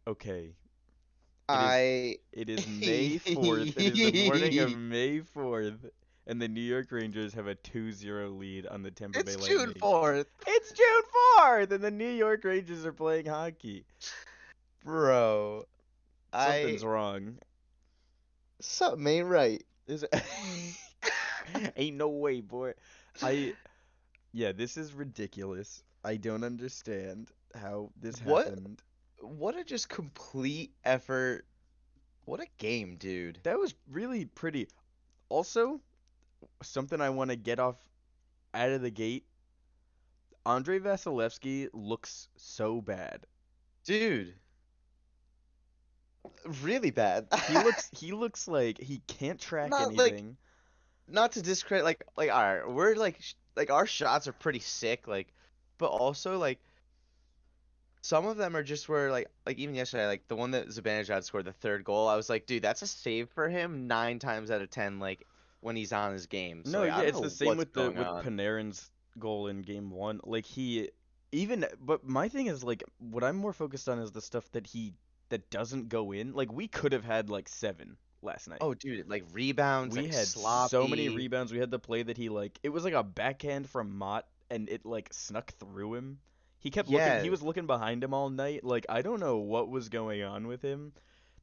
Okay. It is I it is May 4th. It is the morning of May 4th, and the New York Rangers have a 2-0 lead on the Tampa Bay It's June Lightning. 4th. It's June 4th, and the New York Rangers are playing hockey. Bro. Something's I wrong. Something ain't right. This ain't no way, boy. I Yeah, this is ridiculous. I don't understand how this What happened. what a just complete effort. What a game, dude. That was really pretty. Also, something I want to get off out of the gate. Andrei Vasilevsky looks so bad. Dude, really bad. He looks like he can't track Not like anything. not to discredit like all right, we're like our shots are pretty sick but also like some of them are just where like even yesterday like the one that Zibanejad scored the third goal, I was like, dude, that's a save for him 9 times out of 10 like when he's on his game. So No, like I yeah, don't it's the know same what's with the going with on. Panarin's goal in game 1. Like he even but my thing is like what I'm more focused on is the stuff that doesn't go in. Like we could have had like 7 last night. Oh, dude, like rebounds, We like had so many sloppy. rebounds. We had the play that he like it was like a backhand from Mott and it like snuck through him. He Yeah, was looking behind him all night. Like I don't know what was going on with him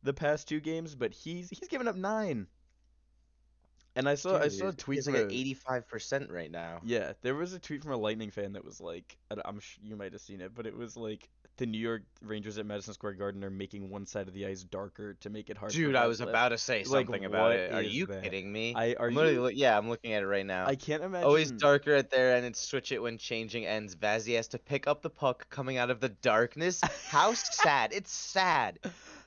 the past 2 games, but he's given up 9. And I saw a dude, tweet he's from like at a 85% right now. yeah, there was a tweet from a Lightning fan that was like, I'm sure you might have seen it, but it was like the New York Rangers at Madison Square Garden are making one side of the ice darker to make it hard for Dude, I was Vasilevsky. about to say Like, something about what it. Are is you that? kidding me? I are I'm literally you? yeah, I'm looking at it right now. I can't Always imagine. darker at there, and it's switch it when changing ends. Vazzy has to pick up the puck coming out of the darkness. How sad! It's sad.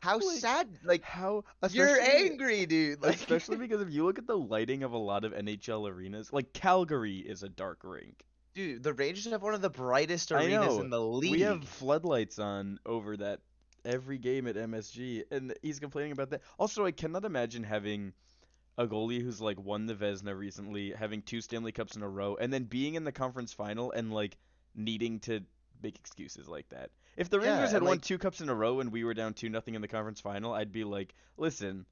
How Like, sad! Like how, you're especially angry, dude. Like, especially because if you look at the lighting of a lot of NHL arenas, like Calgary is a dark rink. dude, the Rangers have one of the brightest I arenas know. in the We have league. floodlights on over that every game at MSG, and he's complaining about that. Also, I cannot imagine having a goalie who's like won the Vezina recently, having 2 Stanley Cups in a row, and then being in the conference final and like needing to make excuses like that. If the Rangers Yeah, had and won like 2 cups in a row and we were down 2-0 in the conference final, I'd be like, listen,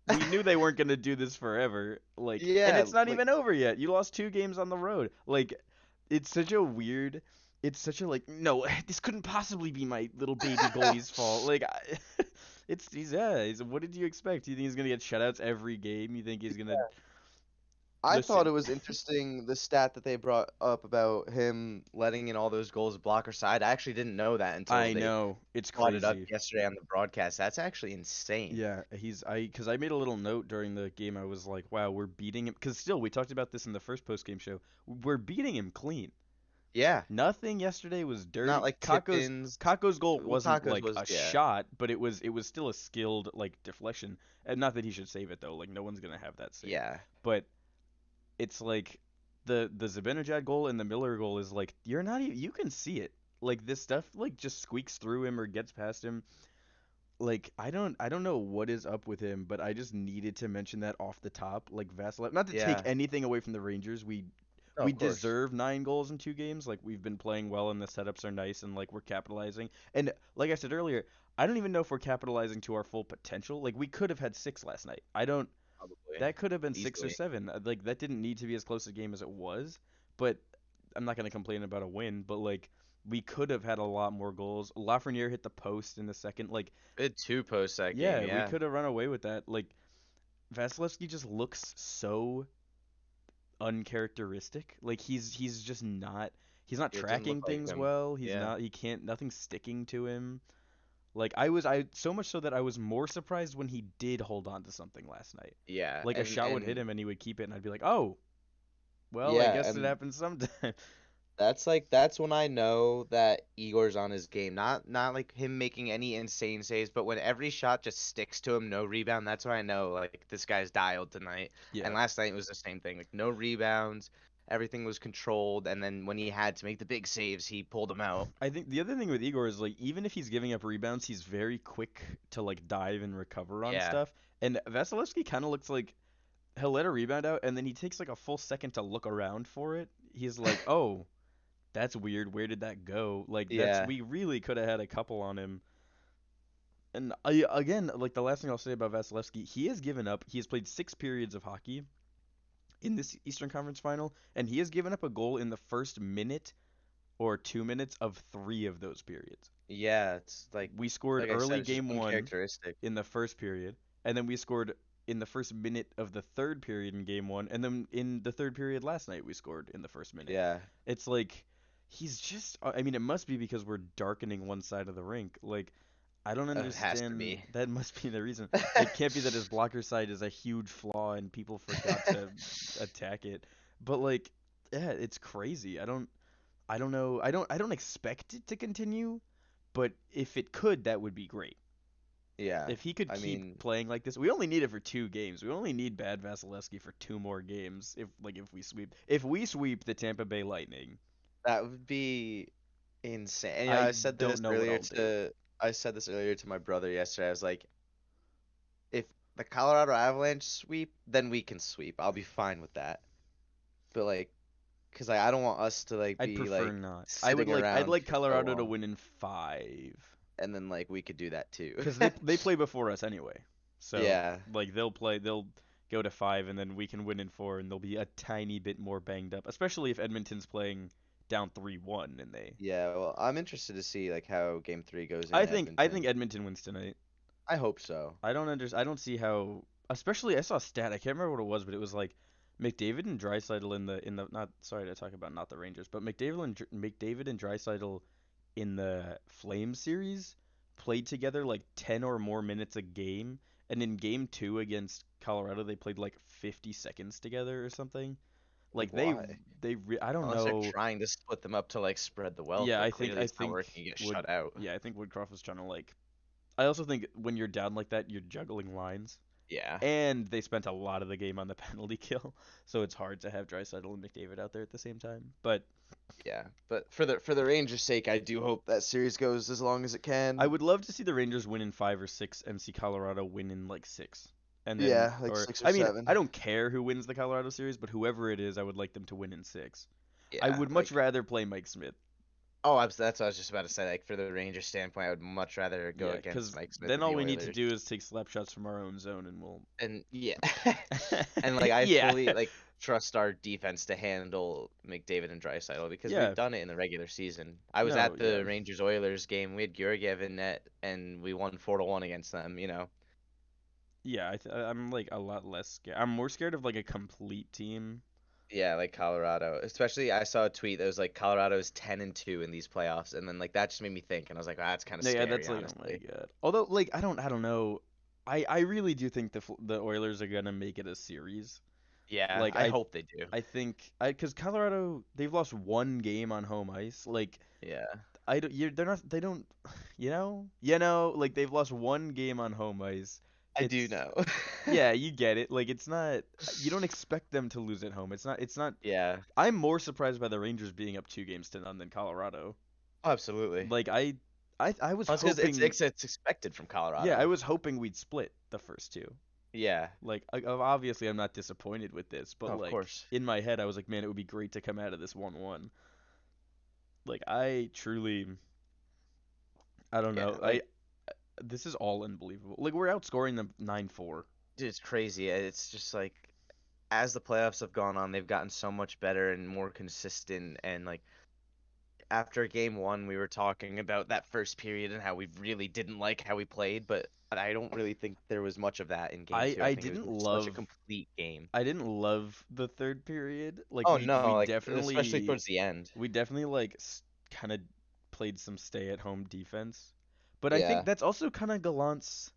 we knew they weren't gonna do this forever. Like, and yeah, it's not like even over yet. You lost 2 games on the road. Like, it's such a weird. It's such a like. No, this couldn't possibly be my little baby goalie's fault. Like, What did you expect? You think he's gonna get shutouts every game? You think he's gonna I thought it listen? was interesting the stat that they brought up about him letting in all those goals blocker side. I actually didn't know that until I they know it's brought it up crazy. yesterday on the broadcast. That's actually insane. Yeah, because I made a little note during the game. I was like, wow, we're beating him. Because still, we talked about this in the first post game show. We're beating him clean. Yeah, Nothing yesterday was not dirty. like Kakko's tip-ins. Kakko's goal Well, wasn't Tacos like was a yeah. shot, but it was still a skilled like deflection. And not that he should save it though. Like no one's gonna have that save. Yeah. But it's like the Zibanejad goal and the Miller goal is like you're not even you can see it. Like this stuff like just squeaks through him or gets past him. Like I don't know what is up with him, but I just needed to mention that off the top. Like Vasilev, not to take Yeah. anything away from the Rangers. We No, we of course. deserve 9 goals in 2 games. Like we've been playing well and the setups are nice and like we're capitalizing. And like I said earlier, I don't even know if we're capitalizing to our full potential. Like we could have had 6 last night. I don't Probably. That could have been 6 or Easily. 7. Like that didn't need to be as close a game as it was, but I'm not going to complain about a win, but like we could have had a lot more goals. Lafreniere hit the post in the second. Like We had 2 posts that game, yeah, we yeah. could have run away with that. Like Vasilevsky just looks so uncharacteristic. Like he's just not he's not It doesn't look tracking like things him. well. He's Yeah. not he can't nothing's sticking to him. Like I so much so that I was more surprised when he did hold on to something last night. Yeah. Like a shot would hit him and he would keep it and I'd be like, "Oh, well, I Yeah, guess it and happens sometime." that's when I know that Igor's on his game. Not like him making any insane saves, but when every shot just sticks to him, no rebound, that's when I know like this guy's dialed tonight. And Yeah. last night was the same thing. Like no rebounds, everything was controlled, and then when he had to make the big saves, he pulled them out. I think the other thing with Igor is like even if he's giving up rebounds, he's very quick to like dive and recover on Yeah. stuff. And Vasilevsky kind of looks like he'll let a rebound out and then he takes like a full second to look around for it. He's like, "Oh, that's weird. Where did that go?" Like that's Yeah. we really could have had a couple on him. And I again, like the last thing I'll say about Vasilevsky, he has given up. He has played 6 periods of hockey in this Eastern Conference Final, and he has given up a goal in the first minute or 2 minutes of 3 of those periods. Yeah, it's We scored like I said, early it's just game one uncharacteristic. in the first period, and then we scored in the first minute of the third period in game one, and then in the third period last night we scored in the first minute. Yeah, It's like he's just I mean it must be because we're darkening one side of the rink. Like I don't it has to understand. be. That must be the reason. It can't be that his blocker side is a huge flaw and people forgot to attack it. But like yeah, it's crazy. I don't know. I don't expect it to continue, but if it could, that would be great. Yeah, If he could I keep mean playing like this, we only need it for 2 games. We only need bad Vasilevsky for 2 more games. If we sweep the Tampa Bay Lightning, that would be insane. And, I don't know what I'll do. I said this earlier to my brother yesterday. I was like, if the Colorado Avalanche sweep, then we can sweep. I'll be fine with that. But like, cause like I don't want us to like I'd be prefer like not. sitting I'd around like for so Colorado to long, win in 5 and then like we could do that too. because they play before us anyway. So Yeah, like they'll go to 5 and then we can win in 4 and they'll be a tiny bit more banged up, especially if Edmonton's playing down 3-1 and they. yeah. Well, I'm interested to see like how Game 3 goes in I think Edmonton. Edmonton wins tonight. I hope so. I don't see how. Especially, I saw a stat. I can't remember what it was, but it was like McDavid and Draisaitl in the not. Sorry to talk about not the Rangers, but McDavid and Draisaitl in the Flames series played together like 10 or more minutes a game, and in Game 2 against Colorado they played like 50 seconds together or something. Like Why? I don't Unless they're know. trying to split them up to like spread the wealth, Yeah, but clearly I it's not think working. You get Wood. shut out. Yeah, I think Woodcroft was trying to like. I also think when you're down like that, you're juggling lines. Yeah, And they spent a lot of the game on the penalty kill, so it's hard to have Draisaitl and McDavid out there at the same time. But yeah. But for the Rangers' sake, I do hope that series goes as long as it I can. would love to see the Rangers win in 5 or 6 and see Colorado win in like 6. And then, Yeah, like or 6 or I mean, 7. I don't care who wins the Colorado series, but whoever it is, I would like them to win in 6. I Yeah, would much like rather play Mike Smith. that's what I was just about to say. Like for the Rangers standpoint, I would much rather go Yeah, against because Mike Smith then and all the we need to Oilers. do is take slap shots from our own zone, and we'll. And yeah, and like I Yeah, fully like trust our defense to handle McDavid and Draisaitl because yeah, we've done it in the regular season. I was no, at yeah. the Rangers Oilers game. We had Georgiev in net, and we won 4-1 against them. You know. Yeah, I'm like a lot less scared. I'm more scared of like a complete team. Yeah, like Colorado. Especially, I saw a tweet that was like Colorado's 10-2 in these playoffs, and then like that just made me think, and I was like, oh, that's kind of No, yeah, scary, that's like, oh my honestly. god. Although, like, I don't know. I really do think the Oilers are gonna make it a series. Yeah, Like, I hope they do. I think because Colorado they've lost 1 game on home ice. Like, Yeah, I don't, they're not, they don't, like they've lost 1 game on home ice. I do It's know. yeah, you get it. Like, it's not, you don't expect them to lose at home. It's not. Yeah, I'm more surprised by the Rangers being up 2 games to none than Colorado. absolutely. Like, I was Well, it's because hoping. it's expected from Yeah, I Colorado. was hoping we'd split the first 2. Yeah, Like, obviously, I'm not disappointed with this, but no, of like course. in my head, I was like, man, it would be great to come out of this 1-1. Like, I truly, I don't Yeah, know. like This is all unbelievable. Like, we're outscoring them 9-4. dude, it's crazy. It's just like as the playoffs have gone on, they've gotten so much better and more consistent. And like after game one, we were talking about that first period and how we really didn't like how we played, but I don't really think there was much of that in game I two. I I think it was didn't such a love complete game. I didn't love the third period. Like, Oh we no, we like especially definitely towards the end. we definitely like kind of played some stay-at-home defense. But I think Yeah. that's also kind of Gallant's.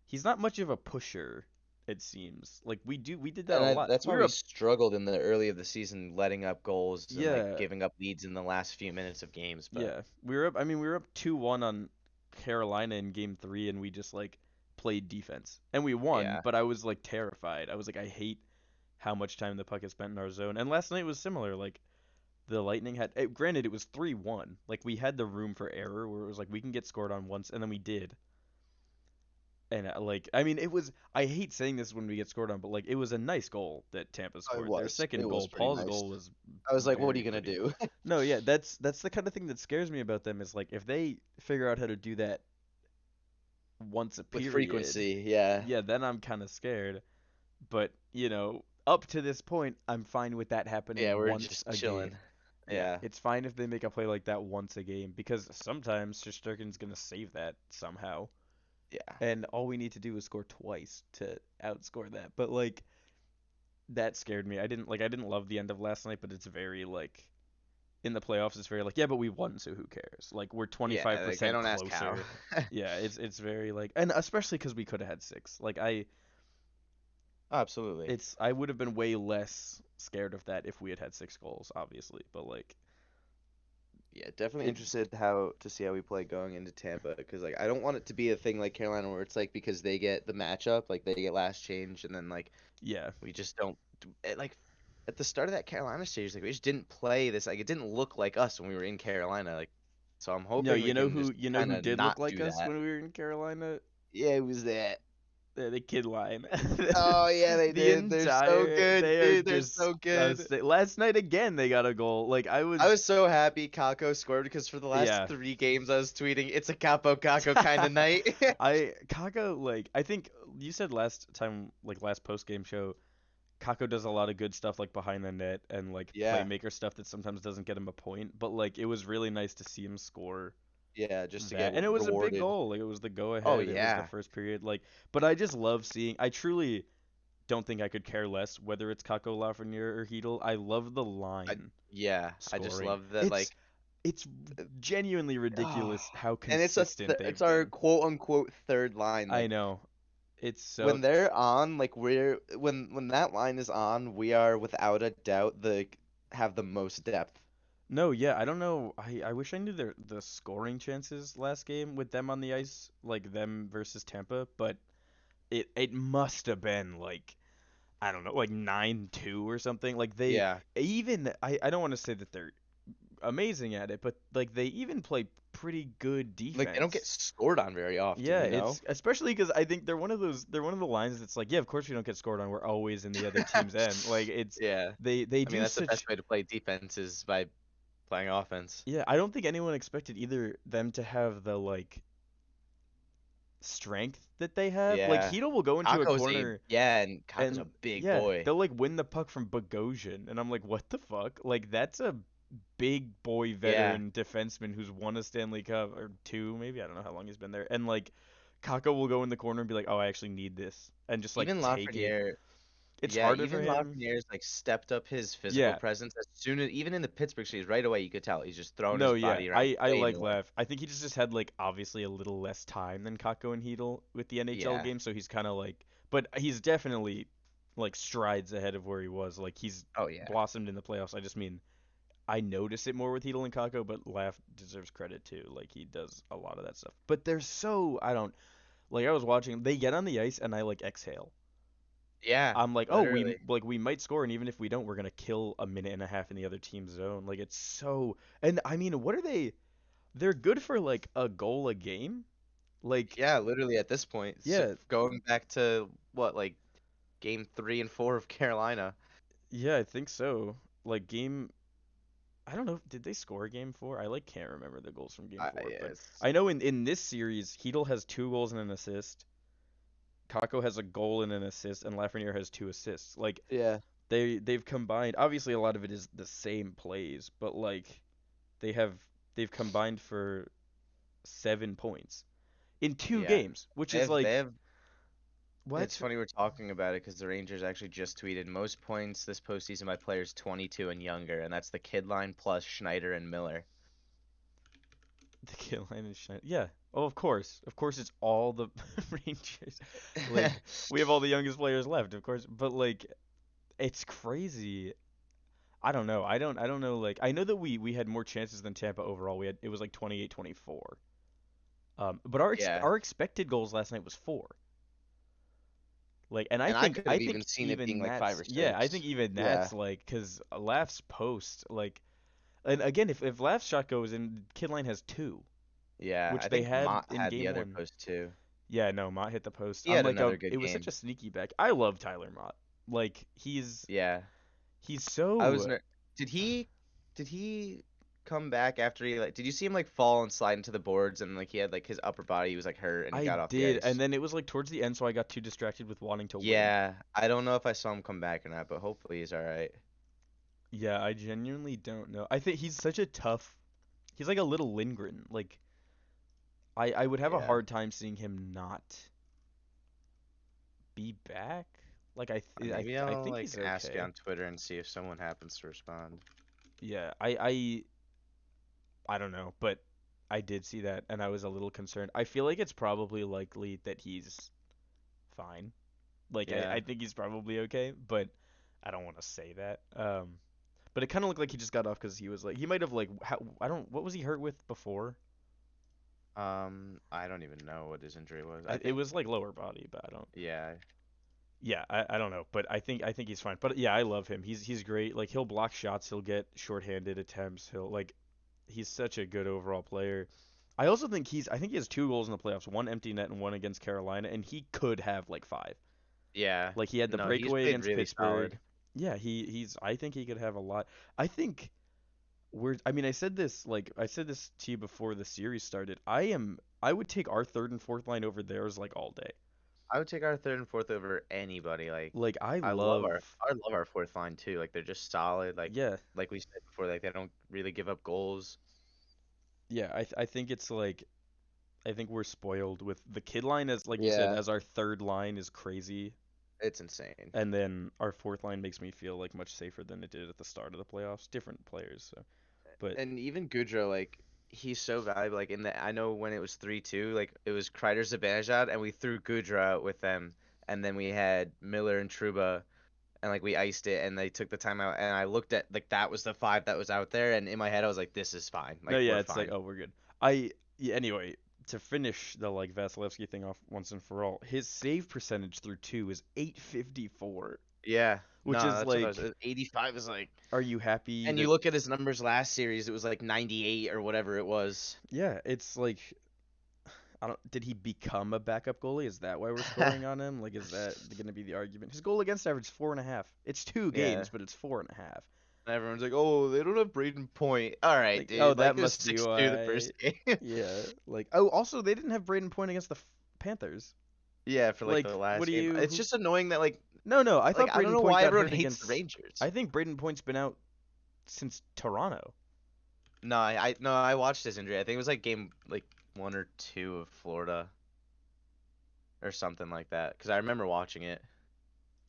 He's not much of a pusher, it seems. Like we did that And a lot. that's We why were we up, struggled in the early of the season, letting up goals and like yeah, giving up leads in the last few minutes of games. But yeah. We were up. I mean, we were up 2-1 on Carolina in game 3 and we just like played defense. And we won, yeah, but I was like terrified. I was like I hate how much time the puck is spent in our zone. And last night was similar. Like the Lightning had granted it was 3-1. Like we had the room for error where it was like we can get scored on once and then we did. And like I mean it was I hate saying this when we get scored on, but like it was a nice goal that Tampa it scored. Their was. It second was goal, pretty Paul's nice. goal was I was like, what are very you gonna pretty. do? No, yeah, that's the kind of thing that scares me about them is like if they figure out how to do that once a With period, frequency, yeah. yeah, then I'm kind of scared. But, up to this point, I'm fine with that Yeah, happening we're once just a chilling. game. Yeah, Yeah. it's fine if they make a play like that once a game because sometimes Shesterkin's gonna save that somehow, Yeah. and all we need to do is score twice to outscore that. But like that scared me. I didn't love the end of last night, but it's very like in the playoffs, it's very like, yeah, but we won, so who cares? Like we're Yeah, like I 25% don't ask how. closer. Yeah, it's very like, and especially because we could have had six. Like Absolutely. I would have been way less scared of that if we had had 6 goals, obviously. But like Yeah, definitely it, interested how to see how we play going into Tampa because like I don't want it to be a thing like Carolina where it's like because they get the matchup, like they get last change and then like yeah. we just don't like at the start of that Carolina series, like we just didn't play this, like it didn't look like us when we were in Carolina, like so I'm No, hoping we can just you know kind who of did not look like do us that. when we were in Carolina? Yeah, it was that. The kid line. Oh yeah, they The did. They're so entire good, they are dude. They're so good. disgusting. Last night again they got a goal. Like I I was was so happy Kakko scored because for the last yeah. 3 games I was tweeting, it's a Capo Kakko kind of night. Kako, like I think you said last time, like last post game show, Kako does a lot of good stuff like behind the net and like Yeah, playmaker stuff that sometimes doesn't get him a point, but like it was really nice to see him score yeah, just to get that. And it was a big rewarded. goal. Like it was the go Oh ahead. It was the yeah, first period. Like but I just love seeing I truly don't think I could care less whether it's Kako Lafreniere or Heedle. I love the I line yeah, I just scoring. love that It's like, it's genuinely oh, ridiculous how and consistent it's they've our been. quote unquote third line. I Like know. It's so when they're on, like we're when that line is on, we are without a doubt the have the most depth. no, yeah, I don't know. I wish I knew the scoring chances last game with them on the ice, like them versus Tampa, but it must have been like I don't know, like 9-2 or something. Like they Yeah, even I don't want to say that they're amazing at it, but like they even play pretty good like they don't get defense. scored on very often, Yeah, you know. it's especially because I think they're one of the lines that's like, yeah, of course we don't get scored on. We're always in the other team's end. Like it's Yeah, they I mean do that's the best such way to play defense is by playing offense. yeah. I don't think anyone expected either them to have the like strength that they have. Like Yeah, Hedo will go into a corner And Kakko's a and big yeah, boy. they'll like win the puck from Bogosian, and I'm like, what the fuck? Like that's a big boy Yeah, veteran defenseman who's won a Stanley Cup or two, maybe I don't know how long he's been there, and like Kakko will go in the corner and be like, oh, I actually need this, and just like even take it. Lafreniere. It's Yeah, harder for even him. Lafreniere's like stepped up his physical Yeah, presence as soon as even in the Pittsburgh series right away you could tell he's just throwing no, his yeah, body around I way like more. Laugh. I think he just had like obviously a little less time than Kakko and Heedle with the NHL Yeah. game, so he's kind of like, but he's definitely like strides ahead of where he was. Like he's Oh yeah. blossomed in the playoffs. I just mean I notice it more with Heedle and Kakko, but Laugh deserves credit too. Like he does a lot of that stuff. But they're so I don't like I was watching. They get on the ice and I like exhale. Yeah, I'm like, oh, literally. we might score, and even if we don't, we're gonna kill a minute and a half in the other team's zone. Like it's so. And I mean, what are they? They're good for like a goal a game. Like Yeah, literally at this point. So yeah, going back to what, like game 3 and 4 of Carolina. yeah, I think so. Like game. I don't know. Did they score game four? I like can't remember the goals from game four, but It's I know in this series, Heedle has 2 goals and an assist. Kakko has a goal and an assist, and Lafreniere has 2 assists. Like yeah, they've combined. Obviously, a lot of it is the same plays, but like they have they've combined for 7 points in two yeah. games, which is They like have. It's what? funny we're talking about it because the Rangers actually just tweeted most points this postseason by players 22 and younger, and that's the kid line plus Schneider and Miller. The kill line is Schneider. Yeah. Oh, of course, it's all the Rangers. Like we have all the youngest players left, of course, but like it's crazy. I don't know. I don't know. Like I know that we had more chances than Tampa overall. We had it was like 28-24. But Yeah, our expected goals last night was 4. Like, and and I could I have think even seen it being even like five that's or yeah, I six. think even Yeah, that's like because Laugh's post like, and again if Laugh's shot goes in, Kidline has 2, yeah. which I they think had Mott in had the game other one. post too. Yeah, no, Mott hit the post. He I'm had like another good it was such game. a sneaky back. I love Tyler Mott. Like Yeah, he's I was. so Did he? Did he? come back after he like? Did you see him like fall and slide into the boards and like he had like his upper body he was like hurt and he I got off the did, and ice? then it was like towards the end, so I got too distracted with wanting to win. Yeah, I don't know if I saw him come back or not, but hopefully he's all right. Yeah, I genuinely don't know. I think he's such a tough. He's like a little Lindgren. Like I would have a Yeah. hard time seeing him not be back. Like Maybe I I'll think like he's ask you okay. on Twitter and see if someone happens to respond. Yeah, I don't know, but I did see that and I was a little concerned. I feel like it's probably likely that he's fine. Like Yeah. I think he's probably okay, but I don't want to say that. But it kind of looked like he just got off because he was like he might have like I don't what was he hurt with before? I don't even know what his injury was. I It think was like lower body, but I don't. yeah. Yeah, I don't know, but I think he's fine. But yeah, I love him. He's great. Like he'll block shots, he'll get shorthanded attempts. He's such a good overall player. I also think I think he has 2 goals in the playoffs, one empty net and one against Carolina, and he could have like 5. Yeah. Like he had the No, he's breakaway played against really Pittsburgh. solid. Yeah, he's I think he could have a lot. I think I mean I said this to you before the series started. I would take our third and fourth line over theirs like all day. I would take our third and fourth over anybody. Like Like I I love love I love our fourth line too. Like they're just solid. yeah. Like we said before, like they don't really give up goals. Yeah, I think it's like I think we're spoiled with the kid line as like you said Yeah. as our third line is crazy, It's insane. and then our fourth line makes me feel like much safer than it did at the start of the playoffs. Different players, so but And even Goudreau, like he's so valuable. Like in the I know when it was 3-2, like it was Kreider Zibanejad, and we threw Goudreau out with them, and then we had Miller and Trouba, and like we iced it, and they took the timeout, and I looked at like that was the five that was out there, and in my head I was like, this is fine. no, Like yeah, we're it's like fine. oh we're good. Yeah, anyway to finish the like Vasilevsky thing off once and for all, his save percentage through two is 854, Yeah. No, which is that's what I was. like 85 is like, are you happy and that you look at his numbers last series, it was like 98 or whatever it was. yeah it's like I don't. Did he become a backup goalie? Is that why we're scoring on him? Like, is that going to be the argument? His goal against average is 4.5. It's 2 games, Yeah. but it's 4.5. Everyone's like, oh, they don't have Braden Point. All right, Like, oh, dude. Like that it was must be 6-2 the why. first game. Yeah. Like, oh, also they didn't have Braden Point against the Panthers. Yeah, for like Like, the what last do game. you? It's just annoying that No. I like thought I don't Braden know Point why got everyone hurt hates the against. Rangers. I think Braden Point's been out since Toronto. No, I watched his injury. I think it was like game like 1 or 2 of Florida or something like that. Because I remember watching it.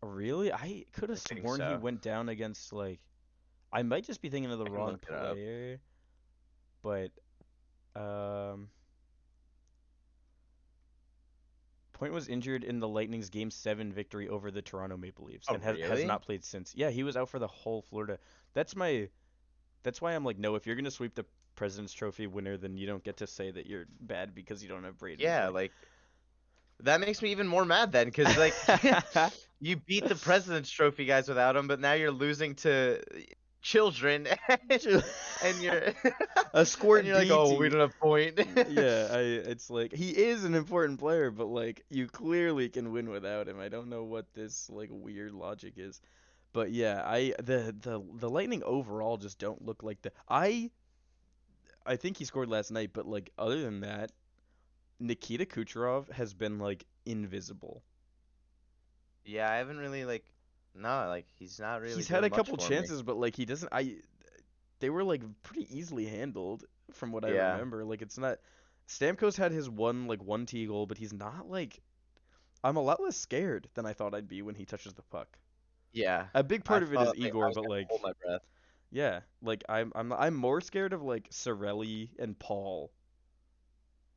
Really? I could I have think sworn he so. went down against like. I might just be thinking of the I can wrong look it up. player, but um. Point was injured in the Lightning's Game 7 victory over the Toronto Maple Leafs Oh, and has really? not played since. Yeah, he was out for the whole Florida. That's my that's why I'm like no, if you're going to sweep the President's Trophy winner, then you don't get to say that you're bad because you don't have Braden Yeah, Point. like that makes me even more mad then, because like you beat the President's Trophy guys without him, but now you're losing to children, and you're A and scored you're like, oh, we BT. don't have point. Yeah, it's like he is an important player, but like you clearly can win without him. I don't know what this like weird logic is. But yeah, the Lightning overall just don't look like I think he scored last night, but like other than that, Nikita Kucherov has been like invisible. Yeah, I haven't really like no, like he's not really He's had doing a much couple for me. chances, but like he doesn't they were like pretty easily handled from what I Yeah. remember. Like it's not Stamkos had his one T goal, but he's not like I'm a lot less scared than I thought I'd be when he touches the puck. Yeah. A big I part of it is thought like I Igor, was but gonna hold like my breath. yeah, like I'm more scared of like Sorelli and Paul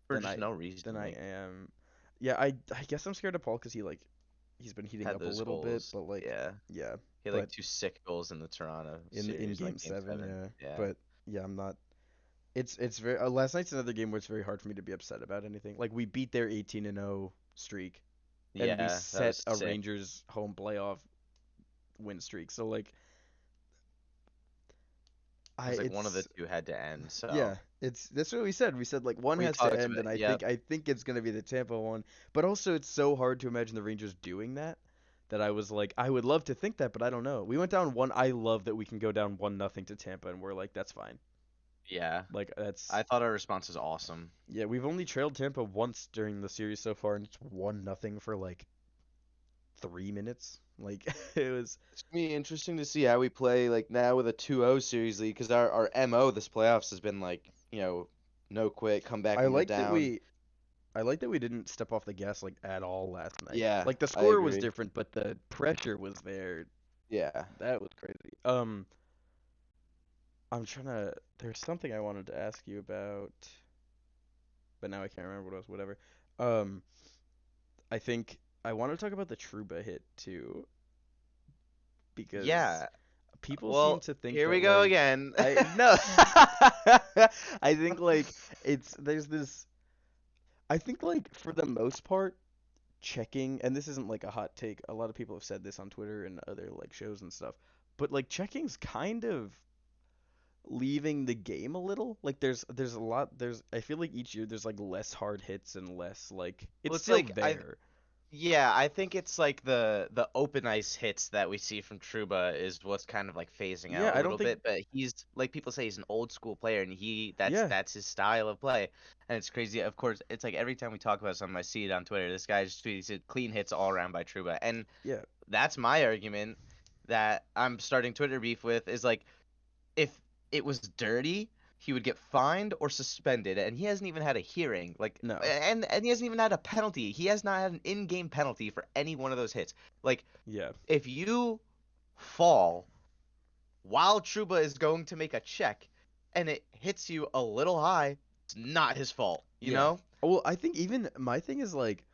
For than just I no reason. Like am. Yeah, I guess I'm scared of Paul because he's been heating had up a those little bit, goals. but like Yeah. yeah, He had like but 2 sick goals in the Toronto in series, game like game 7, seven. yeah, Yeah. but yeah, I'm not. It's very last night's another game where it's very hard for me to be upset about anything. Like we beat their 18-0 streak, and we Yeah, that set was a sick. Rangers home playoff win streak. So like It I was like one of the it's two had to end, so yeah, it's that's what we said. We said like one we has to talked end, about and it. Yep. I think it's gonna be the Tampa one. But also, it's so hard to imagine the Rangers doing that. That I was like, I would love to think that, but I don't know. We went down one. I love that we can go down 1-0 to Tampa, and we're like, that's fine. Yeah. Like that's I thought our response was awesome. yeah, we've only trailed Tampa once during the series so far, and it's 1-0 for like 3 minutes. Like it was. It's gonna be interesting to see how we play like now with a 2-0 series lead because our MO this playoffs has been like, no quit, come back I when we're like that down. we. I like that we didn't step off the gas like at all last night. Yeah, Like the I score was agree. different, but the pressure was there. Yeah. That was crazy. I'm trying to. There's something I wanted to ask you about, but now I can't remember what it was. Whatever. Um, I think I want to talk about the Trouba hit too, because Yeah. people seem Well, to think here we that go like again. I no. I think like there's this. I think like for the most part, checking, and this isn't like a hot take. A lot of people have said this on Twitter and other like shows and stuff, but like checking's kind of leaving the game a little. Like there's a lot there's I feel like each year there's like less hard hits and less like Well, it's it's still like there. I think it's like the open ice hits that we see from Trouba is what's kind of like phasing Yeah, out a I don't little think bit, but he's like people say he's an old school player and that's yeah, that's his style of play. And it's crazy. Of course, it's like every time we talk about something I see it on Twitter. This guy just tweets it, clean hits all around by Trouba. And yeah, that's my argument that I'm starting Twitter beef with is like if it was dirty, he would get fined or suspended, and he hasn't even had a hearing. Like, no. and he hasn't even had a penalty. He has not had an in-game penalty for any one of those hits. Like, Yeah. if you fall while Trouba is going to make a check, and it hits you a little high, it's not his fault. You Yeah. know? Well, I think even my thing is like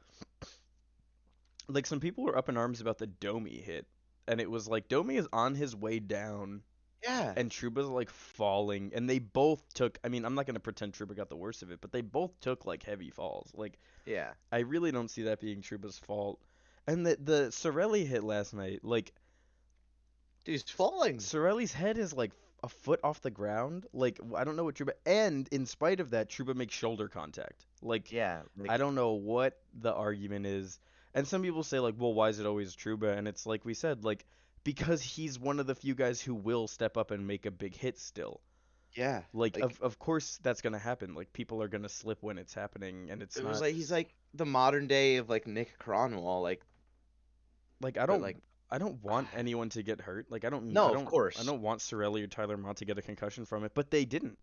some people were up in arms about the Domi hit, and it was like Domi is on his way down Yeah. and Trouba's like falling, and they both took. I mean, I'm not gonna pretend Trouba got the worst of it, but they both took like heavy falls. Like Yeah. I really don't see that being Trouba's fault. And the Sorelli hit last night, like Dude, he's falling. Sorelli's head is like a foot off the ground. Like I don't know what Trouba. And in spite of that, Trouba makes shoulder contact. Like Yeah. I Like, don't know what the argument is. And some people say like, well, why is it always Trouba? And it's like we said, like because he's one of the few guys who will step up and make a big hit still. yeah. Like Like, of course that's gonna happen. Like people are gonna slip when it's happening, and it's it was not like he's like the modern day of like Nick Cronwall. like But like, I don't want anyone to get hurt. Like no, of I course. don't want Sorelli or Tyler Mott to get a concussion from it, but they didn't.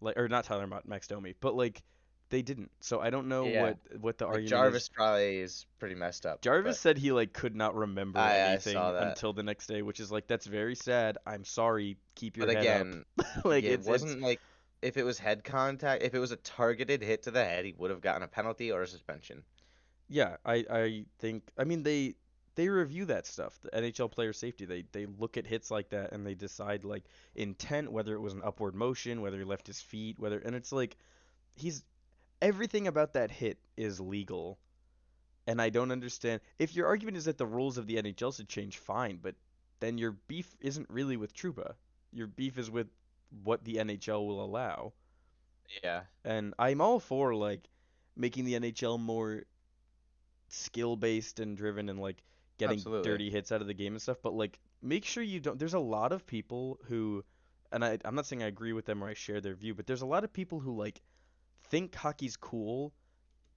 Like or not Tyler Mott, Max Domi, but like they didn't. So I don't know Yeah. what the Like argument is. Jarvis probably is pretty messed up, Jarvis but said he like could not remember I anything saw that. until the next day, which is like that's very sad. I'm sorry. Keep your But head up. again, Like yeah, it it's wasn't like if it was head contact, if it was a targeted hit to the head, he would have gotten a penalty or a suspension. yeah, I think I mean they review that stuff. The NHL player safety, they look at hits like that and they decide like intent, whether it was an upward motion, whether he left his feet, whether and it's like he's everything about that hit is legal. And I don't understand if your argument is that the rules of the NHL should change, fine, but then your beef isn't really with Trouba. Your beef is with what the NHL will allow. Yeah, And I'm all for like making the NHL more skill based and driven and like getting absolutely. dirty hits out of the game and stuff, but like make sure you don't there's a lot of people who and I'm not saying I agree with them or I share their view, but there's a lot of people who like think hockey's cool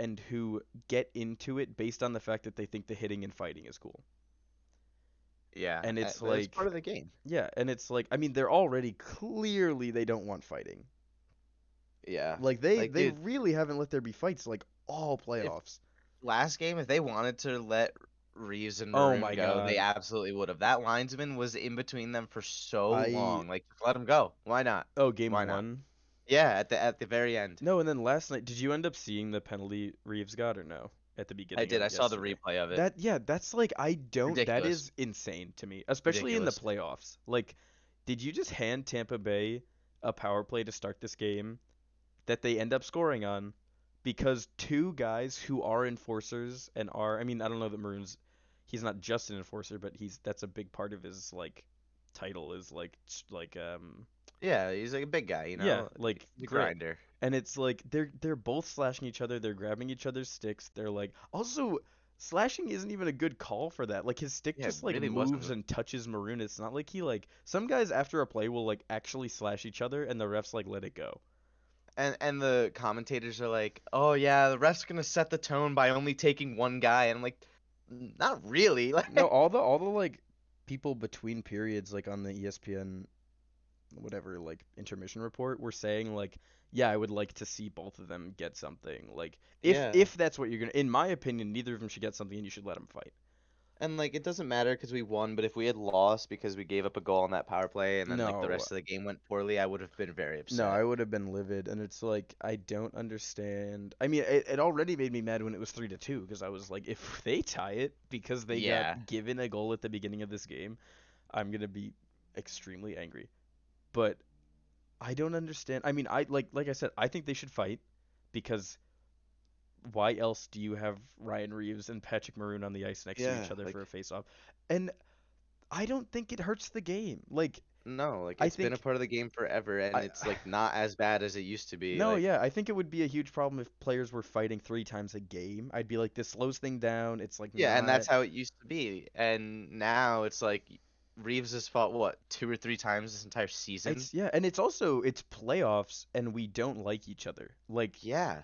and who get into it based on the fact that they think the hitting and fighting is cool. Yeah, And it's but it's like part of the game. yeah, and it's like I mean they're already clearly they don't want fighting. Yeah, Like like they dude, really haven't let there be fights like all if playoffs. last game if they wanted to let Reeves and Oh Maroon my go, they god. absolutely would have. That linesman was in between them for so I long. Like, just let him go. Why not? oh game Why not? 1. Yeah, at the very end. No, and then last night, did you end up seeing the penalty Reeves got or no? At the I beginning did. I of saw the yesterday. replay of it. That yeah, that's like I don't that Ridiculous. is insane to me, especially in the Ridiculous. playoffs. Like, did you just hand Tampa Bay a power play to start this game that they end up scoring on because two guys who are enforcers and are I mean, I don't know that Maroon's he's not just an enforcer, but he's that's a big part of his like title is like Yeah, he's like a big guy, yeah, like He's a great. grinder. And it's like they're both slashing each other, they're grabbing each other's sticks. They're like also slashing isn't even a good call for that. Like his stick Yeah, it just like really moves wasn't. and touches Maroon. It's not like he like some guys after a play will like actually slash each other and the refs like let it go. And the commentators are like, "Oh yeah, the ref's gonna set the tone by only taking one guy," and I'm like, "Not really." No, Like, all the like people between periods like on the ESPN whatever like intermission report were saying like yeah, I would like to see both of them get something. Like yeah. if that's what you're going to in my opinion, neither of them should get something and you should let them fight. And like it doesn't matter because we won, but if we had lost because we gave up a goal on that power play and then like the No, rest of the game went poorly, I would have been very no, upset. I would have been livid, and it's like I don't understand. I mean, it already made me mad when it was 3-2 because I was like, if they tie it because they got Yeah. given a goal at the beginning of this game, I'm gonna be extremely angry. But I don't understand. I mean, I like I said, I think they should fight because why else do you have Ryan Reeves and Patrick Maroon on the ice next to each Yeah, other like for a face-off? And I don't think it hurts the game. Like no, like I it's been a think part of the game forever and I it's like not as bad as it used to be. No, Like yeah, I think it would be a huge problem if players were fighting 3 times a game. I'd be like, this slows thing down. It's like yeah, and not. that's how it used to be. And now it's like Reeves has fought what, 2 or 3 times this entire season? It's yeah, and it's also it's playoffs, and we don't like each other. Like Yeah.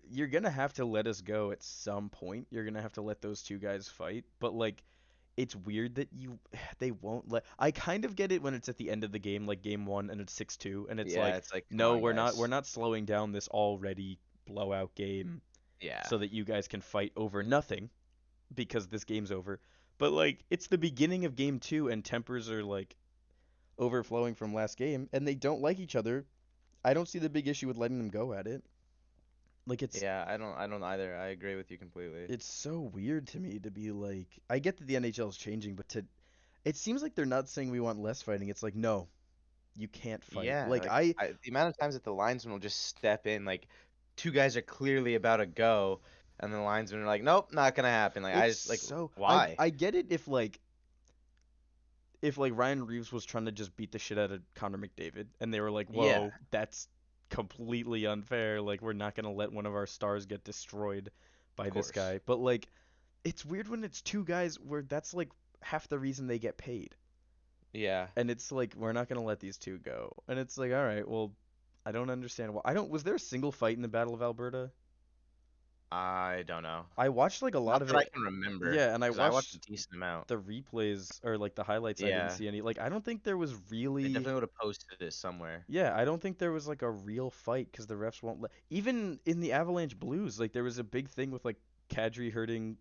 you're gonna have to let us go at some point. You're gonna have to let those two guys fight. But like, it's weird that they won't let. I kind of get it when it's at the end of the game, like game one, and it's 6-2, and it's Yeah, like, it's like, come no, on, we're guys. not slowing down this already blowout game Yeah. so that you guys can fight over nothing because this game's over. But like it's the beginning of game 2 and tempers are like overflowing from last game and they don't like each other. I don't see the big issue with letting them go at it. Like Yeah, I don't either. I agree with you completely. it's so weird to me to be like I get that the NHL is changing, but to it seems like they're not saying we want less fighting. It's like no, you can't fight. Yeah, Like like the amount of times that the linesman will just step in, like two guys are clearly about to go, and the linesman are like, "Nope, not gonna happen." Like I it's just like, so why? I get it if like Ryan Reeves was trying to just beat the shit out of Connor McDavid and they were like, Yeah, "Whoa, that's completely unfair. Like we're not going to let one of our stars get destroyed of by this course. guy." But like it's weird when it's two guys where that's like half the reason they get paid. Yeah, And it's like we're not going to let these two go. And it's like, "All right, well, I don't understand why. I don't was there a single fight in the Battle of Alberta? I don't know. I watched like a lot Not of that I it. can remember, Yeah, and I because I watched a watched decent amount. the replays or like the highlights. I didn't Yeah, see any. Like I don't think there was they really. definitely would have posted it somewhere. Yeah, I don't think there was like a real fight because the refs won't let. Even in the Avalanche Blues, like there was a big thing with like Kadri hurting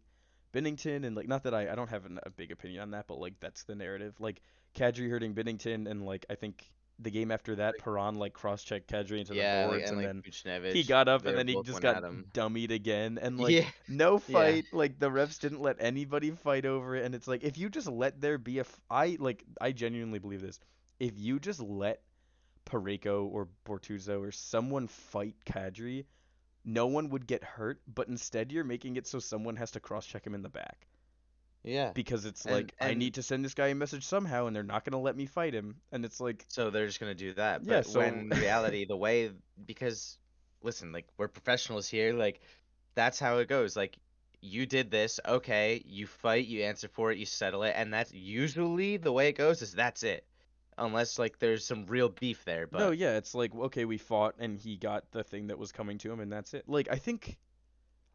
Binnington and like not that I don't have a big opinion on that, but like that's the narrative. Like Kadri hurting Binnington and like I think the game after that, Like, Perron like cross-checked Kadri into the yeah, like boards and and like then he Buchnevich, got up they and were then he both just went got at him. dummied again and like Yeah, no yeah, fight. Like the refs didn't let anybody fight over it and it's like if you just let there be I genuinely believe this. If you just let Pareko or Bortuzzo or someone fight Kadri, no one would get hurt, but instead you're making it so someone has to cross check him in the back. yeah, Because it's and like, I and need to send this guy a message somehow, and they're not going to let me fight him. And it's like, so they're just gonna do that. yeah, But so. when in reality, the way because listen, like we're professionals here, like that's how it goes. Like you did this, okay, you fight, you answer for it, you settle it, and that's usually the way it goes is that's it. Unless like there's some real beef there, No, but yeah, it's like, okay, we fought, and he got the thing that was coming to him, and that's it. Like, I think,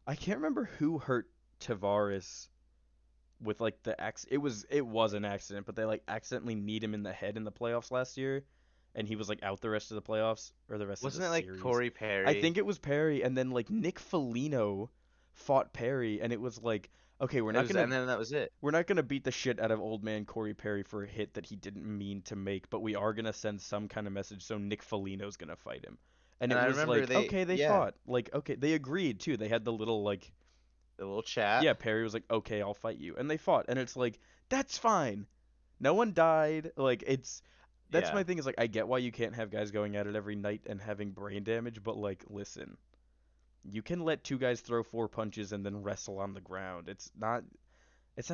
I can't remember who hurt Tavares with like it was an accident, but they like accidentally kneed him in the head in the playoffs last year, and he was like out the rest of the playoffs or the rest of the wasn't it like series. Corey I Perry? think it was Perry, and then like Nick Foligno fought Perry, and it was like, okay, It was, and then that was it. we're not gonna beat the shit out of old man Corey Perry for a hit that he didn't mean to make, but we are gonna send some kind of message so Nick Foligno's gonna fight him. And And it I was remember like, they, okay, they yeah, fought. Like, okay, they agreed too. They had the little like the little chat. yeah, Perry was like, "Okay, I'll fight you," and they fought, and it's like that's fine. No one died. Like it's that's Yeah. my thing is like I get why you can't have guys going at it every night and having brain damage, but like listen, you can let two guys throw 4 punches and then wrestle on the ground. It's not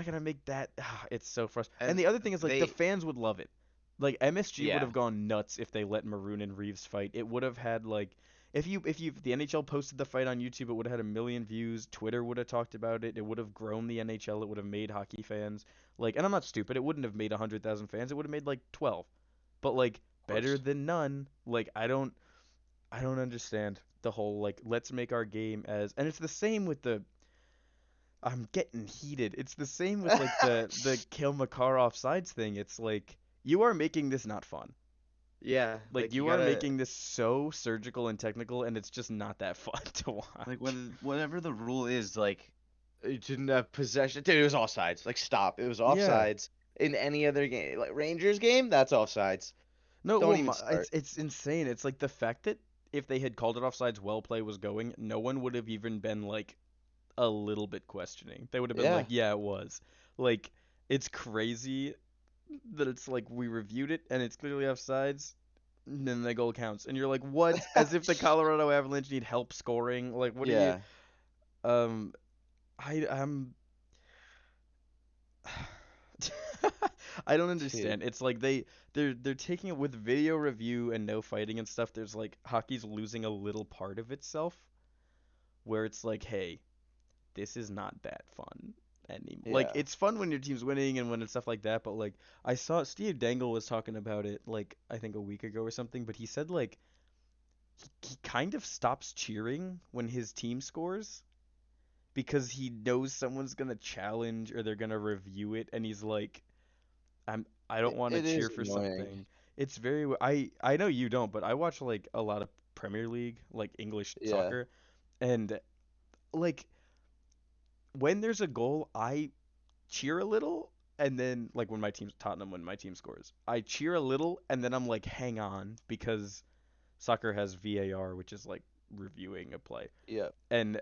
gonna make that. It's so frustrating. And And the other thing is like the they, fans would love it. Like MSG would yeah, have gone nuts if they let Maroon and Reeves fight. It would have had like if the NHL posted the fight on YouTube, it would have had 1 million views. Twitter would have talked about it. It would have grown the NHL. It would have made hockey fans. Like, and I'm not stupid. It wouldn't have made 100,000 fans. It would have made like 12. But like Of better course. than none. Like I don't understand the whole like let's make our game as, and it's the same with the I'm getting heated. It's the same with like the Kale McCarr offsides thing. It's like you are making this not fun. Yeah, Like like you you are gotta making this so surgical and technical, and it's just not that fun to like watch. when whatever the rule is, like it didn't have possession. Dude, it was offsides. Like stop. It was Yeah. offsides in any other game. Like Rangers game, that's offsides. No, Don't well, even it's start. it's insane. It's like the fact that if they had called it offsides while play was going, no one would have even been like a little bit questioning. They would have been like, Yeah. yeah, it was. Like, it's crazy that it's like we reviewed it and it's clearly offsides, and then the goal counts, and you're like, what? As if the Colorado Avalanche need help scoring? Like, what are you? Yeah. Um, I'm. I don't Dude. understand. It's like they're taking it with video review and no fighting and stuff. There's like hockey's losing a little part of itself where it's like, hey, this is not that fun anymore. Like Yeah. it's fun when your team's winning and when it's stuff like that, but like I saw Steve Dangle was talking about it like I think a week ago or something, but he said like he kind of stops cheering when his team scores because he knows someone's gonna challenge or they're gonna review it, and he's like, I don't want to It cheer is for annoying. something. It's very I know you don't, but I watch like a lot of Premier League, like English Yeah. soccer, and like when there's a goal, I cheer a little, and then like when my team's Tottenham, when my team scores, I cheer a little, and then I'm like, hang on, because soccer has VAR, which is like reviewing a play, Yeah. and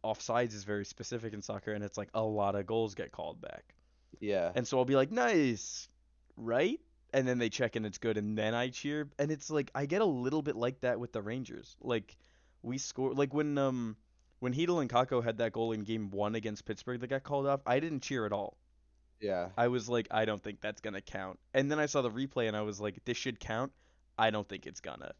offsides is very specific in soccer, and it's like a lot of goals get called back, Yeah. and so I'll be like, nice, right? And then they check and it's good, and then I cheer, and it's like I get a little bit like that with the Rangers. Like we score, like when Hedel and Kakko had that goal in Game 1 against Pittsburgh that got called off, I didn't cheer at all. Yeah. I was like, I don't think that's gonna count. And then I saw the replay and I was like, this should count. I don't think it's gonna.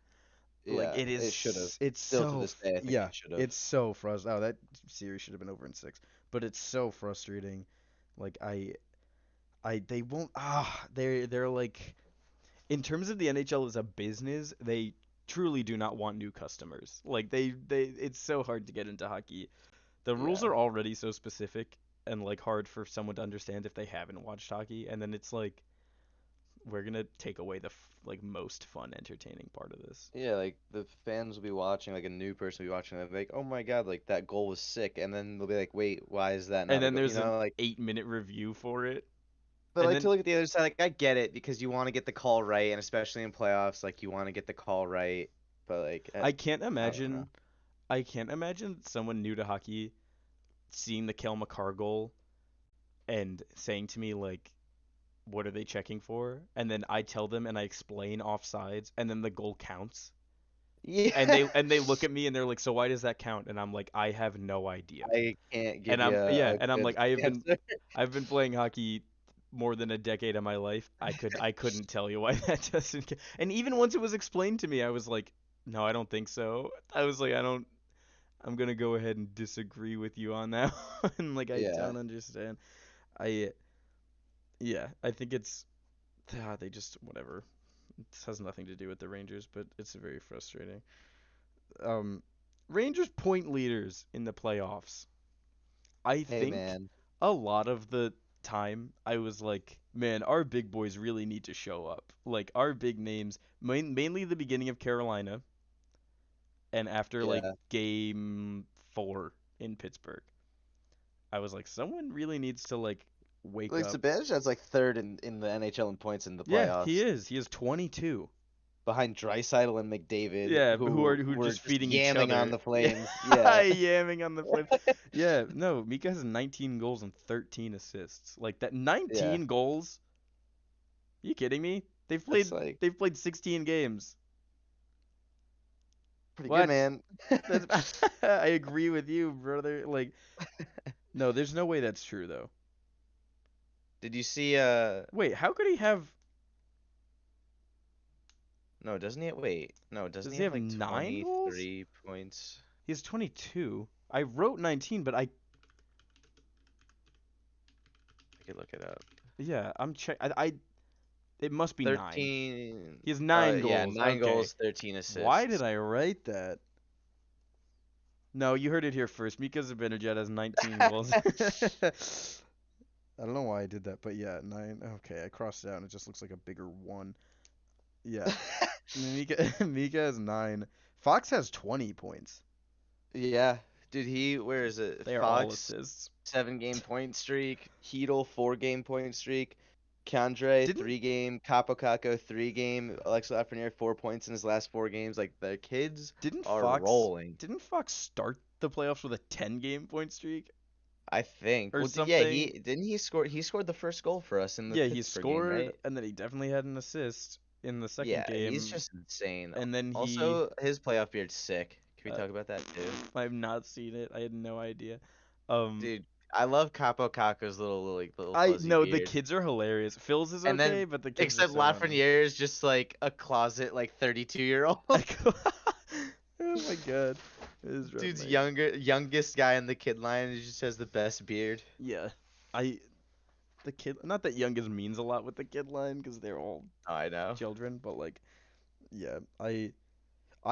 Like Yeah. It should have. it's Still to so this day, I think yeah, it should have. it's so frustrating. Oh, that series should have been over in 6. But it's so frustrating. Like they won't they're like in terms of the NHL as a business, they truly do not want new customers. Like they it's so hard to get into hockey. The rules Yeah. are already so specific and like hard for someone to understand if they haven't watched hockey, and then it's like we're gonna take away the like most fun, entertaining part of this. Yeah, like the fans will be watching, like a new person will be watching, they'll be like, "Oh my God, like that goal was sick," and then they'll be like, "Wait, why is that And not a then goal?" You there's an know, like. 8 minute review for it, But and like then to look at the other side, like I get it because you want to get the call right, and especially in playoffs, like you want to get the call right. But like, I can't I don't know. imagine I can't imagine someone new to hockey seeing the Kel McCarr goal and saying to me like, what are they checking for? And then I tell them and I explain offsides, and then the goal counts. And Yeah, they look at me and they're like, "So why does that count?" And I'm like, "I have no idea." I can't And give you a I'm good like, answer. I've been playing hockey more than a decade of my life. I couldn't tell you why that doesn't. And even once it was explained to me, I was like, "No, I don't think so." I was like, I'm gonna go ahead and disagree with you on that one. Like, I Yeah, don't understand. I Yeah, I think it's they just whatever. This has nothing to do with the Rangers, but it's very frustrating. Um, Rangers point leaders in the playoffs. I hey think man, a lot of the time I was like, man, our big boys really need to show up. Like our big names, mainly the beginning of Carolina and after like yeah. Game 4 in Pittsburgh. I was like, someone really needs to like wake Like up. Zibanejad's like third in the NHL in points in the Yeah, he playoffs, is. He is 22. behind Draisaitl and McDavid, Yeah, who who are were just just feeding each yamming on other. the Yeah, Flames. Yeah, yamming on the flip. Yeah, no, Mika has 19 goals and 13 assists. Like that yeah. 19 goals? You kidding me? That's like They've played 16 games. pretty good, What? man. That's I agree with you, brother. Like no, there's no way that's true though. Did you see Wait, how could he have No, doesn't he? Wait, no, doesn't Does he he have have like 9 goals? 23 points? He has 22. I wrote 19, but I I could look it up. yeah, I'm check. I it must be 9. 13. He has 9 Yeah, goals. 9 goals, Okay. 13 Why did assists. I write that? No, you heard it here first. Mika Zibanejad has 19 goals. I don't know why I did that, but yeah, 9. Okay, I crossed it out and it just looks like a bigger 1. Yeah. Mika Mika has 9. Fox has 20 points. Yeah, dude, where is it? They are all Fox, assists. 7 game point streak. Heedle, 4 game point streak. Kandre, Didn't 3 game. Kakko, 3 game. Alex Lafreniere, 4 points in his last 4 games. Like, the kids didn't are Fox rolling. didn't Fox start the playoffs with a 10-game point streak I think. or Well, yeah, something? he score? He scored the first goal for us in the Yeah, he Pittsburgh game, scored right? and then he definitely had an assist in the second Yeah, he's game just insane. and then he Also, his playoff beard's sick. Can we uh, talk about that too? I've not seen it. I had no idea. Um Dude, I love Capo Caco's little I fuzzy no, the beard. kids are hilarious. Phil's is And okay, then, but the kids are except so funny. Lafreniere is just like a closet, like 32-year-old. Oh my god. It is rough, Dude's mate. youngest guy in the kid line. He just has the best beard. Yeah. I the kid not that youngest means a lot with the kid line because they're all Oh, I know. children, but like yeah,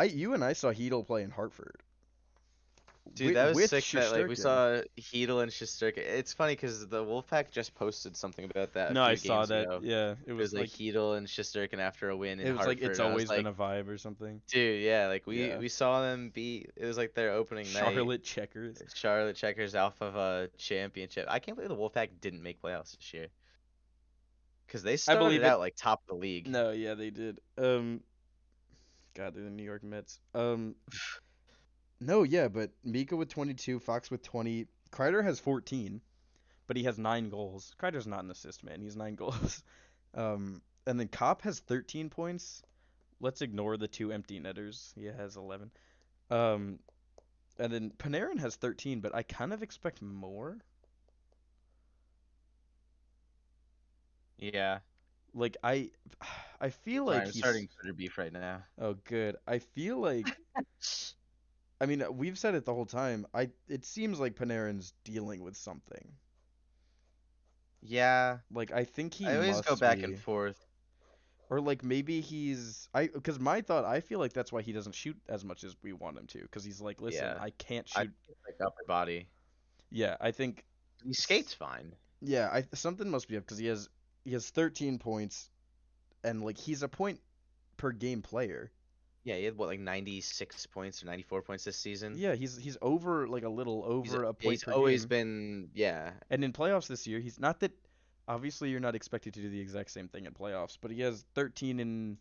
you and I saw Heedle play in Hartford Dude, that was with sick that like we Shesterkin. saw Heedle and Shesterkin. It's funny because the Wolfpack just posted something about that a No, I few saw games that. ago. Yeah, It was like Heedle and Shesterkin after a win in it was like it's Hartford. And I was always been like, a vibe or something. dude, yeah, like we Yeah. we saw them beat. It was like their opening night. Charlotte Checkers. Charlotte Checkers Alpha Championship. I can't believe the Wolfpack didn't make playoffs this year because they I started believe it. out like top of the league. No, yeah, they did. God, they're the New York Mets. No, yeah, but Mika with 22, Fox with 20. Kreider has 14, but he has 9 goals. Kreider's not an assist man. He's 9 goals. And then Kopp has 13 points. Let's ignore the 2 empty netters. He has 11. Um, and then Panarin has 13, but I kind of expect more. Yeah. Like I feel Sorry, like I'm he's starting Twitter beef right now. oh good. I feel like I mean we've said it the whole time. It seems like Panarin's dealing with something. Yeah, Like I think he I always go must back and be. forth. Or like maybe he's I because my thought I feel like that's why he doesn't shoot as much as we want him to because he's like listen Yeah, I can't I shoot. think it's like upper body. Yeah, I think He skates fine. yeah, I something must be up because he has 13 points and like he's a point per game player. Yeah, he had what like 96 points or 94 points this season. Yeah, he's over like a little He's over a point he's per always game. been, yeah. And in playoffs this year, he's not that obviously you're not expected to do the exact same thing in playoffs, but he has 13 in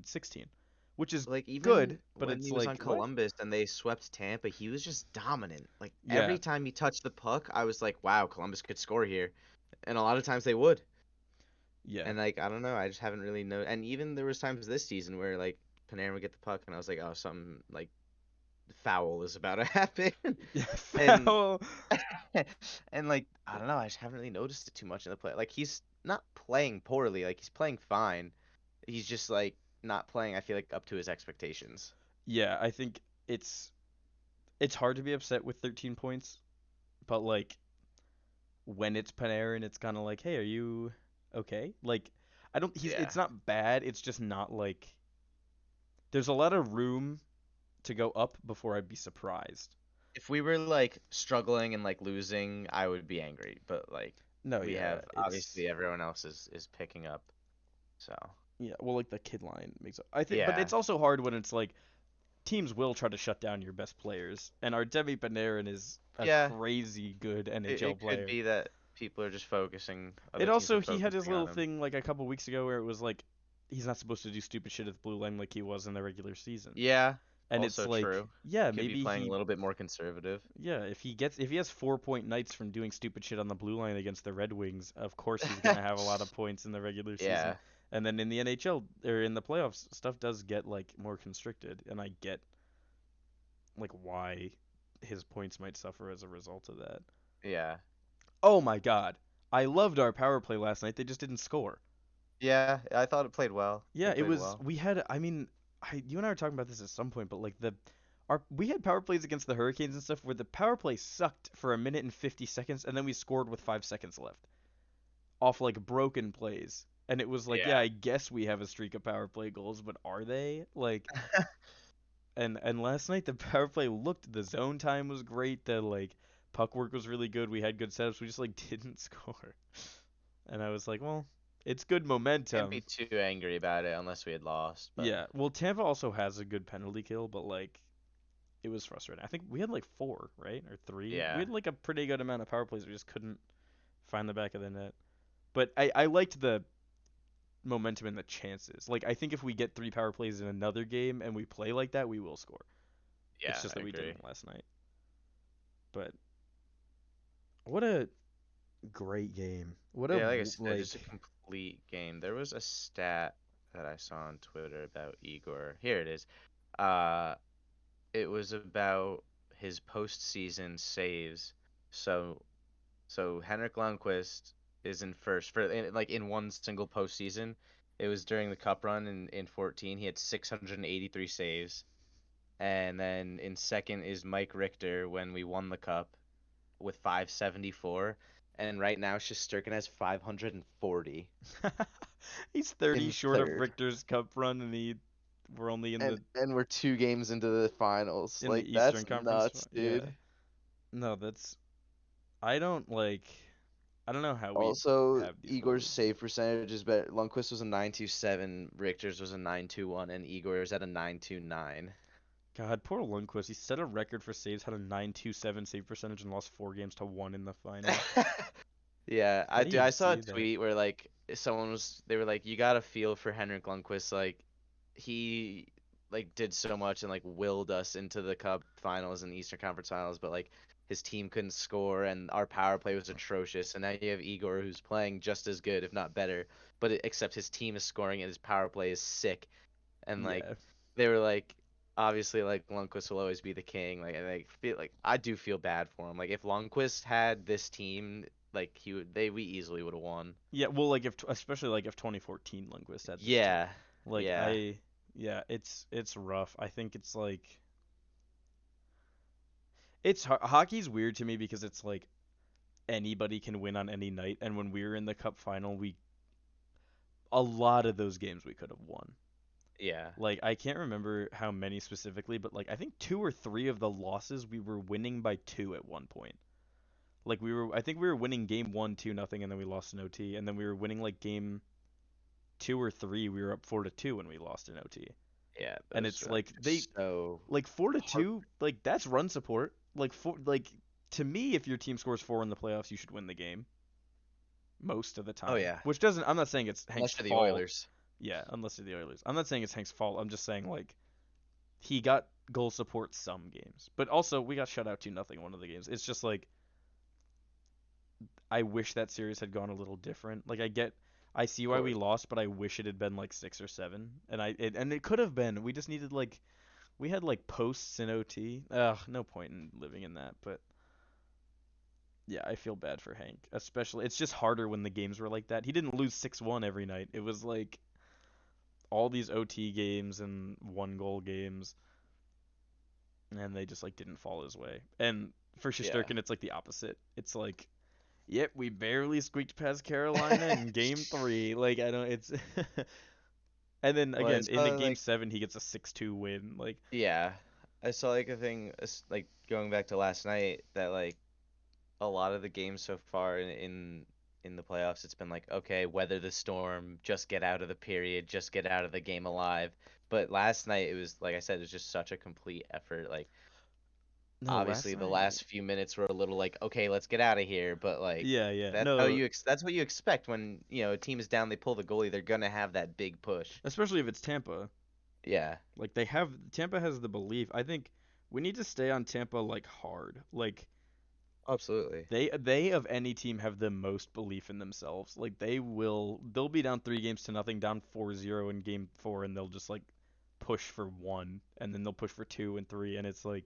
16, which is Like even good, but when it's he was on like what? Columbus and they swept Tampa, he was just dominant. Like Yeah. every time he touched the puck, I was like, wow, Columbus could score here. And a lot of times they would. Yeah. And like I don't know, I just haven't really know. And even there was times this season where like Panarin would get the puck and I was like, oh, something like foul is about to happen. Yeah. And Foul. and like I don't know, I just haven't really noticed it too much in the play. Like he's not playing poorly, like he's playing fine. He's just like not playing, I feel like, up to his expectations. Yeah, I think it's hard to be upset with 13 points, but like when it's Panarin, it's kind of like, "Hey, are you okay?" Like I don't he's Yeah. it's not bad, it's just not like there's a lot of room to go up before I'd be surprised. If we were like struggling and like losing, I would be angry. But like No, we yeah, have it's obviously everyone else is picking up. So yeah, well like the kid line makes I think but yeah. it's also hard when it's like teams will try to shut down your best players and Artemi Panarin is a Yeah. crazy good It NHL could player. be that people are just focusing, It other teams also are he had his focusing little on him. thing like a couple weeks ago where it was like he's not supposed to do stupid shit at the blue line like he was in the regular season. Yeah, And it's also like, true. yeah, Could be maybe playing a he little bit more conservative. yeah, if he has 4 point nights from doing stupid shit on the blue line against the Red Wings, of course he's gonna have a lot of points in the regular season. Yeah. And then in the NHL or in the playoffs, stuff does get like more constricted, and I get like why his points might suffer as a result of that. Yeah. Oh my god. I loved our power play last night. They just didn't score. Yeah, I thought it played well. Yeah, They it played was. well. We had. I mean, you and I were talking about this at some point, but like we had power plays against the Hurricanes and stuff where the power play sucked for a minute and 50 seconds, and then we scored with 5 seconds left off like broken plays. And it was like, yeah, Yeah. I guess we have a streak of power play goals, but are they? Like, and last night the power play looked, the zone time was great, the like puck work was really good. We had good setups. We just like didn't score. And I was like, well, it's good Can't be momentum. too angry about it unless we had lost, but Yeah. Well, Tampa also has a good penalty kill, but like it was frustrating. I think we had like four, right? Or three. We yeah. had like a pretty good amount of power plays. We just couldn't find the back of the net. But I liked the momentum and the chances. Like I think if we get three power plays in another game and we play like that, we will score. It's Yeah, just I that we agree. didn't last night. But what a great game. What a Yeah, like I said, like just a complete game. There was a stat that I saw on Twitter about Igor. Here it is. Uh, it was about his postseason saves. So, so Henrik Lundqvist is in first like in one single postseason. It was during the Cup run in 14. He had 683 saves. And then in second is Mike Richter when we won the Cup with 574. And right now Shesterkin has 540 he's 30 in short of third. Richter's cup run and we're only And we're 2 games into the finals. in the Like Eastern that's Conference. nuts, Yeah. dude. No, that's I don't like I don't know how we Also, have these Igor's goalies. save percentage is better. Lundqvist was a 927, Richter's was a 921, and Igor's at a 929. God, poor Lundqvist. He set a record for saves, had a 927 save percentage, and lost four games to one in the final. Yeah, How I do do. you I saw a do that? tweet where like they were like, you got to feel for Henrik Lundqvist, like he like did so much and like willed us into the Cup finals and Eastern Conference finals, but like his team couldn't score and our power play was atrocious. And now you have Igor who's playing just as good, if not better, but except his team is scoring and his power play is sick. And like Yeah. they were like, obviously like Lundqvist will always be the king. Like I feel like I do feel bad for him. Like if Lundqvist had this team, like we easily would have won. Yeah, well, like if especially like if 2014 Lundqvist had this team, Yeah, like yeah, yeah, it's rough. I think it's like hockey's weird to me because it's like anybody can win on any night, and when we were in the cup final, we a lot of those games we could have won. yeah, Like I can't remember how many specifically, but like I think two or three of the losses we were winning by two at one point. Like I think we were winning game one 2-0, and then we lost in OT, and then we were winning like game two or three, we were up 4-2 when we lost in OT. yeah. And Those it's are like they just so like four to heart. two, like that's run support. Like to me, if your team scores four in the playoffs, you should win the game most of the Oh time. yeah, Which doesn't. I'm not saying it's Hank's unless you're the fault. Oilers. Yeah, unless you're the Oilers. I'm not saying it's Hank's fault. I'm just saying like he got goal support some games, but also we got shut out 2-0 one of the games. It's just like I wish that series had gone a little different. Like I see Of why we course. lost, but I wish it had been like 6 or 7. And it could have been. We just needed like we had like posts in OT. Ugh, no point in living in that. But yeah, I feel bad for Hank. Especially, it's just harder when the games were like that. He didn't lose 6-1 every night. It was like all these OT games and one goal games, and they just like didn't fall his way. And for Yeah. Shesterkin, it's like the opposite. It's like, yep, we barely squeaked past Carolina in game three. Like I don't. It's and then Well, again it's in the probably game like seven, he gets a 6-2 win. Like yeah. I saw like a thing like going back to last night that like a lot of the games so far in the playoffs, it's been like, okay, weather the storm, just get out of the period, just get out of the game alive. But last night it was like I said, it was just such a complete effort. Like no, obviously last the night. last few minutes were a little like, okay, let's get out of here, but like Yeah, yeah. that's how No, that's what you expect when, a team is down, they pull the goalie, they're gonna have that big push. especially if it's Tampa. Yeah, Like Tampa has the belief. I think we need to stay on Tampa like hard. Like absolutely. they of any team have the most belief in themselves. Like they'll be down 3 games to nothing, down 4-0 in game 4, and they'll just like push for one, and then they'll push for two and three, and it's like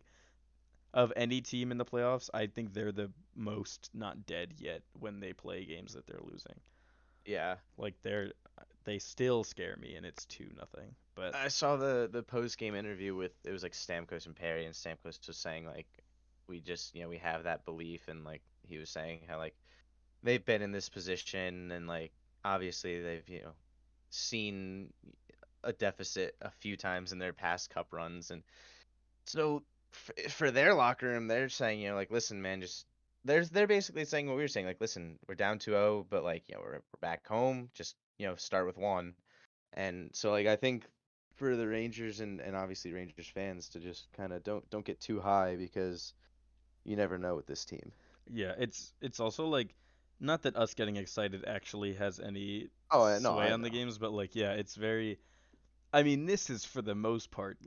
of any team in the playoffs, I think they're the most not dead yet when they play games that they're losing. Yeah. Like they still scare me, and it's 2-0. But I saw the post game interview with it was like Stamkos and Perry, and Stamkos was saying like we just we have that belief, and like he was saying how like they've been in this position, and like obviously they've seen a deficit a few times in their past cup runs, and so for their locker room, they're saying like listen man, just they're basically saying what we were saying, like listen, we're down 2-0, but like we're back home, just start with one. And so like I think for the Rangers and obviously Rangers fans to just kind of don't get too high because you never know with this team. yeah, it's also like not that us getting excited actually has any Oh, no, sway I on the know. games, but like yeah, it's very. I mean, this is for the most part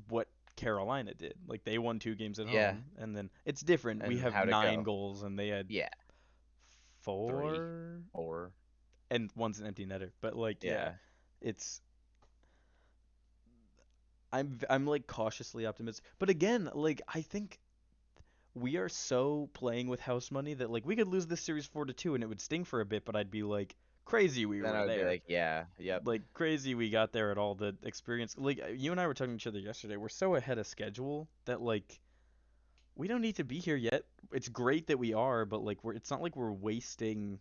what Carolina did. Like they won 2 games at Yeah, home, and then it's different. We and have how'd it 9 goals, and they had Yeah, 3, four, 4. and one's an empty netter. But like yeah, Yeah, it's I'm like cautiously optimistic. But again, like I think we are so playing with house money that like we could lose this series 4-2 and it would sting for a bit, but I'd be like crazy we then were I would be there. like, yeah, yep, Like crazy we got there at all the experience. Like you and I were talking to each other yesterday. We're so ahead of schedule that like we don't need to be here yet. It's great that we are, but like it's not like we're wasting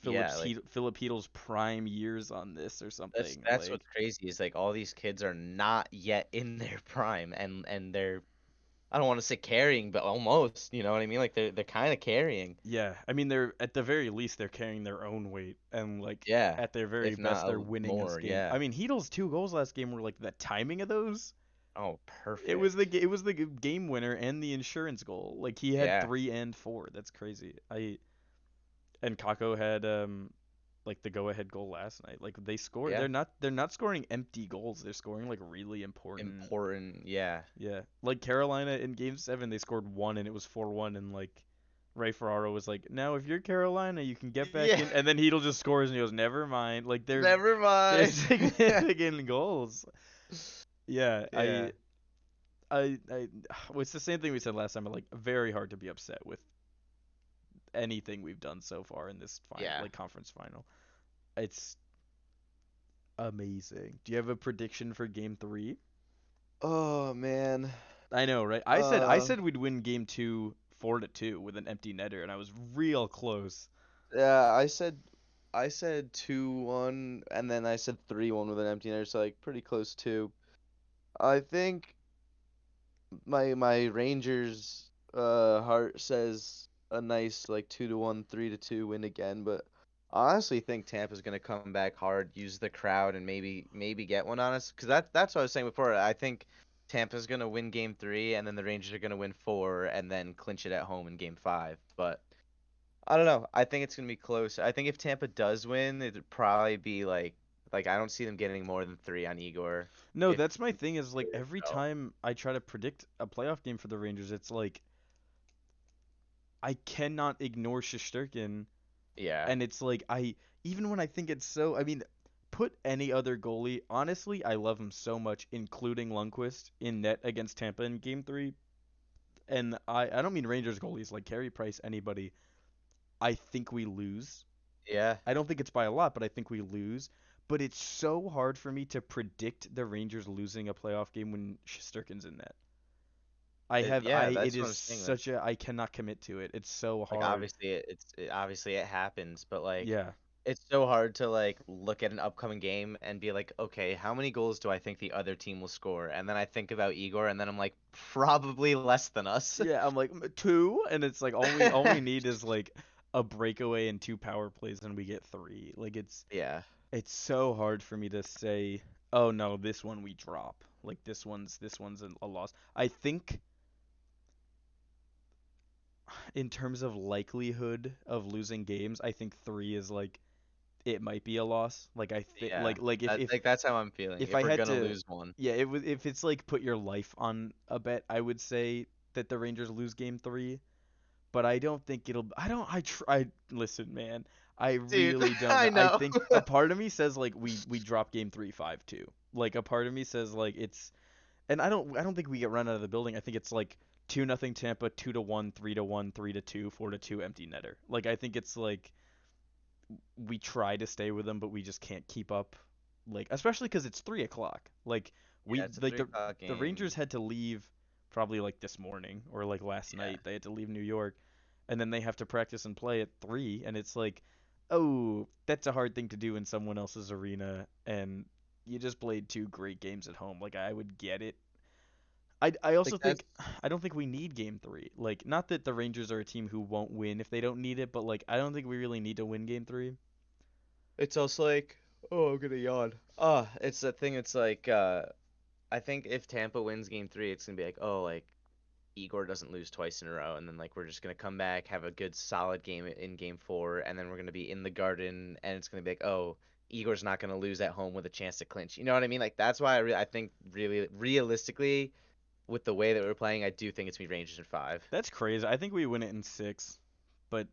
yeah, like Philip Heedle's prime years on this or that's something. that's Like what's crazy is like all these kids are not yet in their prime, and they're I don't want to say carrying, but almost, you know what I mean? Like they're kind of carrying. yeah, I mean they're at the very least they're carrying their own weight and like Yeah, at their very if best not they're winning this more. game. I Yeah. mean Heedle's 2 goals last game were like the timing of those. Oh, It perfect. was the game winner and the insurance goal. Like he had Yeah. 3 and 4. That's crazy. I and Kakko had like the go ahead goal last night. Like they scored. Yeah. They're not scoring empty goals. They're scoring like really important. Important. Yeah. Yeah. Like Carolina in game 7 they scored one and it was 4-1 and like Ray Ferraro was like, "Now if you're Carolina, you can get back Yeah. in." And then Heedle just scores and he goes, "Never mind." Like Never they're mind. significant goals. Yeah, Yeah. I well, it's the same thing we said last time, but like very hard to be upset with anything we've done so far in this final, Yeah. like conference final. It's amazing. Do you have a prediction for game 3? Oh man. I know, right? I Uh said we'd win game 2 4-2 with an empty netter, and I was real close. yeah, I said 2-1 and then I said 3-1 with an empty net, so like pretty close too. I think my Rangers heart says a nice like 2-1, 3-2 win again, but I honestly think Tampa's gonna come back hard, use the crowd, and maybe get one on us. Cause that's what I was saying before. I think Tampa's gonna win game 3, and then the Rangers are gonna win 4, and then clinch it at home in game 5. But I don't know. I think it's gonna be close. I think if Tampa does win, it'd probably be like I don't see them getting more than 3 on Igor. No, If that's my thing is like every so, time I try to predict a playoff game for the Rangers, it's like I cannot ignore Shesterkin. yeah. And it's like I even when I think it's so I mean put any other goalie honestly I love him so much including Lundqvist in net against Tampa in game 3 and I don't mean Rangers goalies like Carey Price anybody I think we lose. Yeah. I don't think it's by a lot but I think we lose but it's so hard for me to predict the Rangers losing a playoff game when Shesterkin's in net. Yeah, It that's what is I'm saying. Like, such a I cannot commit to it. It's so like hard. obviously obviously it happens, but like Yeah. it's so hard to like look at an upcoming game and be like, okay, how many goals do I think the other team will score? And then I think about Igor, and then I'm like, probably less than us. Yeah, I'm like two, and it's like all we need is like a breakaway and 2 power plays, and we get 3. Like Yeah, it's so hard for me to say, oh no, this one we drop. Like this one's a loss. I think in terms of likelihood of losing games, I think 3 is like it might be a loss. Like I think yeah. like That's how I'm feeling. if If I we're had gonna to lose one, yeah, if it's like put your life on a bet, I would say that the Rangers lose game 3. But I don't think it'll. I don't. I try. Listen, man. I dude, really don't know. I I know. think a part of me says like we drop game 3 5-2. Like a part of me says like it's. And I don't think we get run out of the building. I think it's like 2-0 Tampa, 2-1, 3-1, 3-2, 4-2 empty netter. Like I think it's like we try to stay with them, but we just can't keep up. Like especially because it's 3 o'clock. Like Yeah, we it's a like 3 o'clock the Rangers game. had to leave probably like this morning or like last Yeah. night. They had to leave New York, and then they have to practice and play at 3, and it's like, oh, that's a hard thing to do in someone else's arena, and you just played 2 great games at home. Like I would get it. I Like also that's think I don't think we need game 3. Like not that the Rangers are a team who won't win if they don't need it, but like I don't think we really need to win game 3. it's also like, oh, I'm gonna yawn. It's the thing. It's like, I think if Tampa wins game 3, it's gonna be like, oh, like Igor doesn't lose twice in a row, and then like we're just gonna come back, have a good solid game in game 4, and then we're gonna be in the Garden, and it's gonna be like, oh, Igor's not gonna lose at home with a chance to clinch. You know what I mean? Like that's why I think really realistically, with the way that we're playing, I do think it's gonna be Rangers in 5. That's crazy. I think we win it in 6, but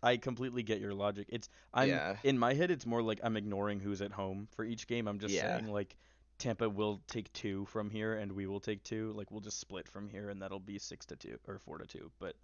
I completely get your logic. I'm Yeah, in my head it's more like I'm ignoring who's at home for each game. I'm just yeah. saying like Tampa will take 2 from here and we will take 2. Like we'll just split from here and that'll be 6-2 or 4-2. But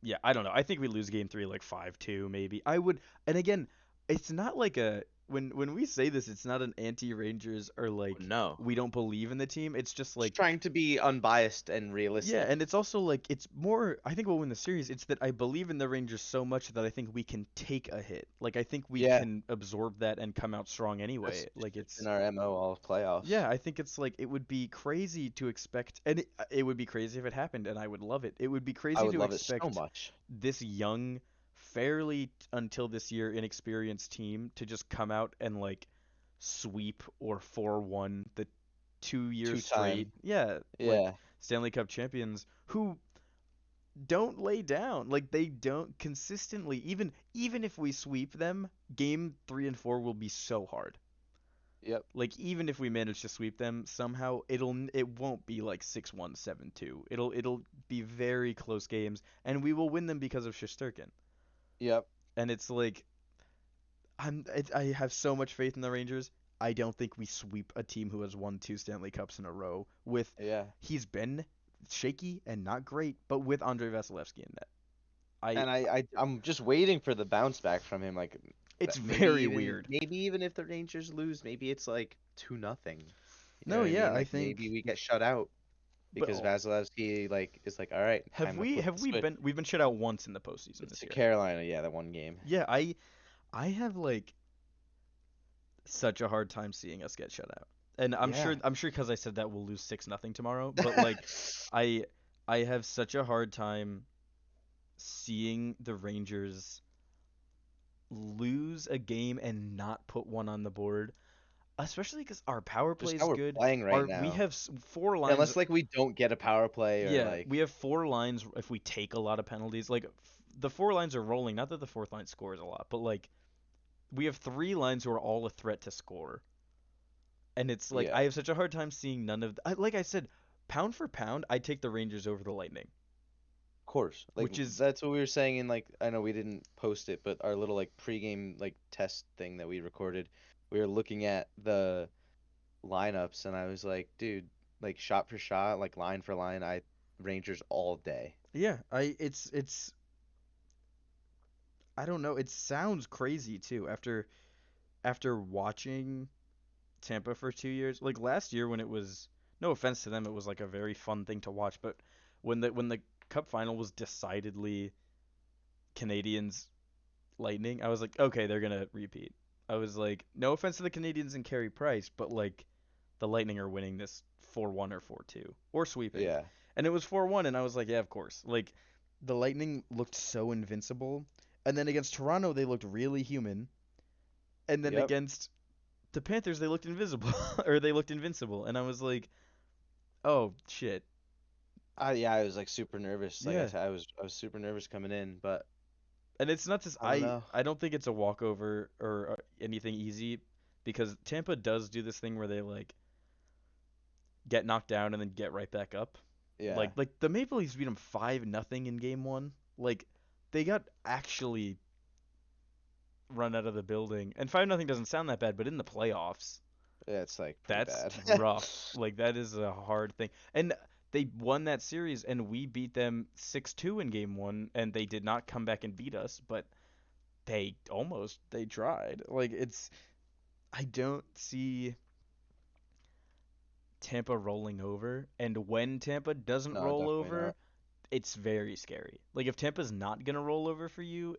yeah, I don't know. I think we lose game 3 like 5-2 maybe. I would, and again, it's not like a when we say this, it's not an anti-Rangers or Oh, like no. we don't believe in the team. It's just Just like trying to be unbiased and yeah, realistic. and it's also like it's more. I think we'll win the series. It's that I believe in the Rangers so much that I think we can take a hit. Like I think we Yeah, can absorb that and come out strong that's anyway. Like just been it's our MO all playoffs. yeah, I think it's like it would be crazy to expect, and it would be crazy if it happened, and I would love it. It would be I crazy would to love it so expect much. this young, fairly until this year inexperienced team to just come out and like sweep or 4-1 the 2 years Two straight. time. Yeah, like Yeah. Stanley Cup champions who don't lay down. Like they don't consistently. Even if we sweep them, game 3 and 4 will be so hard. Yep. Like even if we manage to sweep them, somehow it won't be like 6-1, 7-2. It'll be very close games, and we will win them because of Shesterkin. Yep. And it's like I have so much faith in the Rangers. I don't think we sweep a team who has won 2 Stanley Cups in a row. With Yeah. he's been shaky and not great, but with Andrei Vasilevsky in net, I And I'm just waiting for the bounce back from him. Like it's maybe very even weird. if the Rangers lose, maybe it's like 2-0. You know No, what I yeah, mean? I Like maybe think. we get shut out But because Vasilevsky like is like, all right, have time to we flip have the we switch. been we've been shut out once in the postseason It's this to year? Carolina, yeah, that one game. Yeah, I have like such a hard time seeing us get shut out. And Yeah. I'm sure because I said that we'll lose 6-0 tomorrow, but like I I have such a hard time seeing the Rangers lose a game and not put one on the board, especially because our power play Just is how we're good. playing right Our we now. have 4 lines. Unless like we don't get a power play or Yeah, like we have 4 lines. If we take a lot of penalties, like the 4 lines are rolling. Not that the fourth line scores a lot, but like we have 3 lines who are all a threat to score. And it's like yeah. I have such a hard time seeing none of. Like I said, pound for pound, I take the Rangers over the Lightning, Of course. Like which is that's what we were saying in like I know we didn't post it, but our little like pregame like test thing that we recorded, we were looking at the lineups and I was like, dude, like shot for shot, like line for line, I Rangers all day. yeah. It's I don't know. It sounds crazy too. After watching Tampa for 2 years, like last year when it was no offense to them, it was like a very fun thing to watch. But when the Cup final was decidedly Canadians Lightning, I was like, okay, they're gonna repeat. I was like, no offense to the Canadians and Carey Price, but like the Lightning are winning this 4-1 or 4-2 or sweeping. Yeah. And it was 4-1 and I was like, yeah, of course. Like the Lightning looked so invincible. And then against Toronto they looked really human. And then Yep. against the Panthers they looked invisible or they looked invincible and I was like, "Oh, shit." I was like super nervous. Like I Yeah. said, I was super nervous coming in, but And it's not just I don't know. I don't think it's a walkover or anything easy because Tampa does do this thing where they like get knocked down and then get right back up. Yeah. Like the Maple Leafs beat them 5-0 in game 1. Like they got actually run out of the building. And 5-0 doesn't sound that bad, but in the playoffs, Yeah, it's like pretty that's bad. rough. Like that is a hard thing. And they won that series and we beat them 6-2 in game 1 and they did not come back and beat us, but they tried. Like I don't see Tampa rolling over, and when Tampa doesn't No, roll definitely over, not. it's very scary. Like if Tampa's not gonna roll over for you,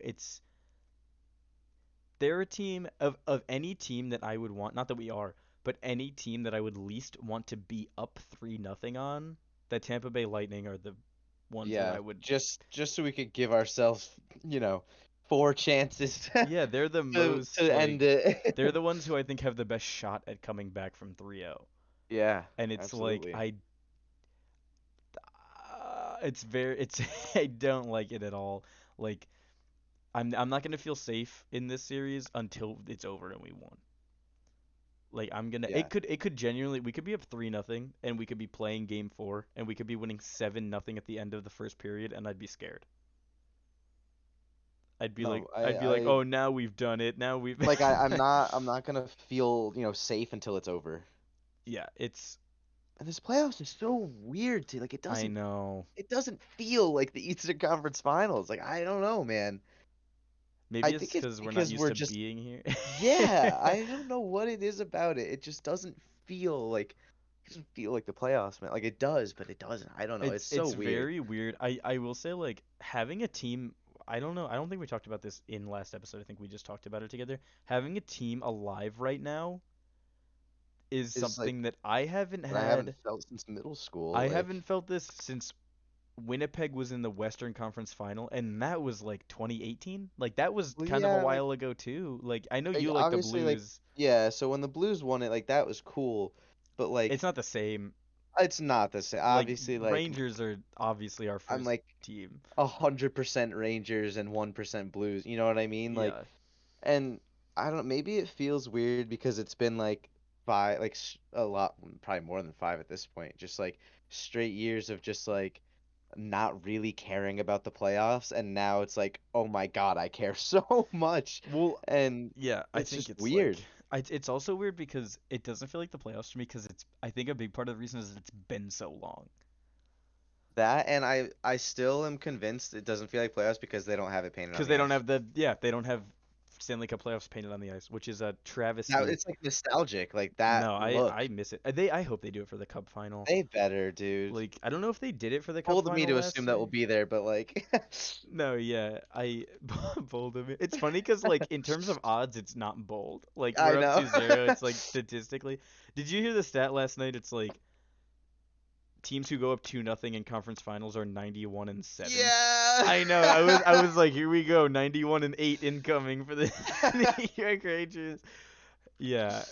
they're a team of any team that I would want, not that we are, but any team that I would least want to be up 3-0 on. The Tampa Bay Lightning are the ones that Yeah, I would. just so we could give ourselves, you know, four chances Yeah, they're the most to like end it. they're the ones who I think have the best shot at coming back from 3-0. Yeah, And it's like absolutely. it's I don't like it at all. Like I'm not gonna feel safe in this series until it's over and we won. Like I'm gonna Yeah. it could genuinely we could be up 3-0 and we could be playing game 4 and we could be winning 7-0 at the end of the first period and I'd be scared. No, I'd be like, I "Oh, now we've done it. Now we've." like I'm not gonna feel, safe until it's over. Yeah, it's And this playoffs is so weird too. Like I know. it doesn't feel like the Eastern Conference Finals. Like I don't know, man. I Maybe it's think it's because we're not because used we're to just being here. yeah, I don't know what it is about it. It just doesn't feel like the playoffs, man. Like it does, but it doesn't. I don't know. It's so It's weird. very weird. I will say like having a team. I don't know. I don't think we talked about this in last episode. I think we just talked about it together. Having a team alive right now is It's like something that I haven't that I haven't had. felt since middle school. I Like haven't felt this since Winnipeg was in the Western Conference Final, and that was like 2018. Like that was well, kind of a yeah, while ago too. Like I know you like the obviously Blues. yeah, so when the Blues won it, like that was cool. But It's like not the same. it's not the same. Like Obviously, like Rangers are obviously our I'm first like team. 100% Rangers and 1% Blues. You know what I mean? Like, Yeah. and I don't. Maybe it feels weird because it's been like five, like a lot, probably more than five at this point. Just like straight years of just like not really caring about the playoffs, and now it's like, oh my God, I care so much, Well, and yeah, I it's think just it's like weird. it's also weird because it doesn't feel like the playoffs to me because it's I think a big part of the reason is it's been so long. That and I still am convinced it doesn't feel like playoffs because they don't have it painted on Because the they don't ice. have they don't have Stanley Cup playoffs painted on the ice, which is a Now travesty. it's like nostalgic, like that No, look. I miss it. I hope they do it for the Cup final. They better, dude. Like I don't know if they did it for the Cup Bold of me final to assume last that year. will be there, but like, No, yeah, I bold of it. It's funny because like in terms of odds, it's not bold. Like I we're up know. 2-0. It's like statistically. Did you hear the stat last night? It's like teams who go up 2-0 in conference finals are 91-7. Yeah. I know. I was like, here we go, 91-8 incoming for the New York Rangers. Yeah,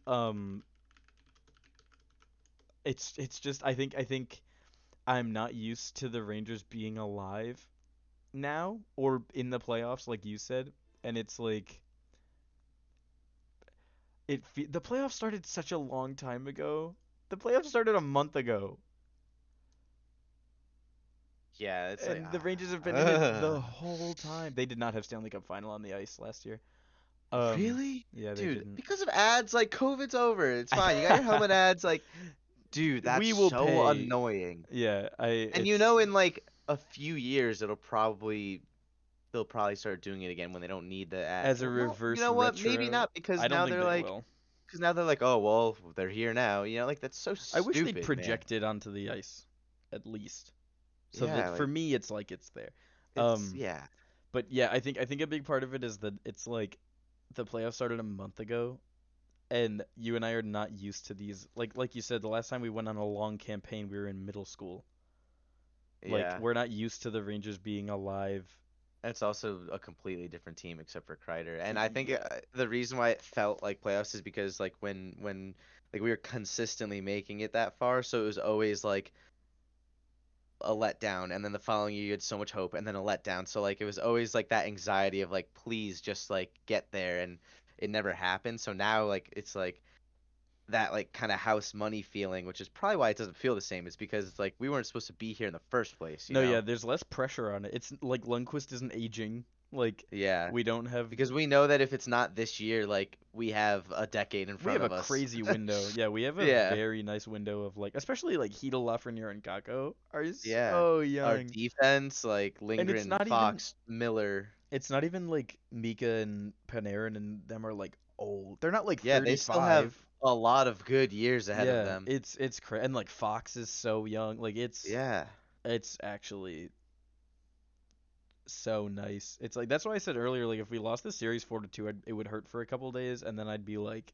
um, it's just I think I'm not used to the Rangers being alive now or in the playoffs like you said, and it's like the playoffs started such a long time ago. The playoffs started a month ago, Yeah, it's like and the Rangers have been in it the whole time. They did not have Stanley Cup final on the ice last year. really? Yeah, they Dude, didn't. because of ads, like COVID's over. It's fine. You got your helmet ads, like, dude, that's We will so pay. annoying. Yeah, And in like a few years they'll probably start doing it again when they don't need the ad. as a Well, no, you reverse know what? Maybe retro. not because I don't now think they're they like will. oh well, they're here now. Like that's so I wish they'd stupid, man. project it onto the ice, at least, so that Yeah, for like me it's like it's there. it's Um, yeah. but yeah, I think a big part of it is that it's like the playoffs started a month ago, and you and I are not used to these. Like you said, the last time we went on a long campaign, we were in middle school. Like Yeah. we're not used to the Rangers being alive. And it's also a completely different team except for Kreider. And I think Yeah, the reason why it felt like playoffs is because like when like we were consistently making it that far, so it was always like a letdown, and then the following year you had so much hope, and then a letdown. So like it was always like that anxiety of like please just like get there, and it never happened. So now like it's like that like kind of house money feeling, which is probably why it doesn't feel the same. It's because it's like we weren't supposed to be here in the first place, you no, yeah, know? there's less pressure on it. It's like Lundqvist isn't aging. Like Yeah, we don't have because we know that if it's not this year, like we have a decade in we front have a of us. crazy window. Yeah, we have a Yeah, very nice window of like especially like Heedle, Lafreniere, and Kakko are yeah. so Our young. defense, like And it's Lindgren, not even Fox, Miller. like Mika and Panarin and them are like old. They're not like Yeah, they still have 35. a lot of good years ahead of Yeah, them. and like Fox is so young. Like Yeah. it's actually so nice. It's like that's why I said earlier like if we lost the series 4-2, it would hurt for a couple days and then I'd be like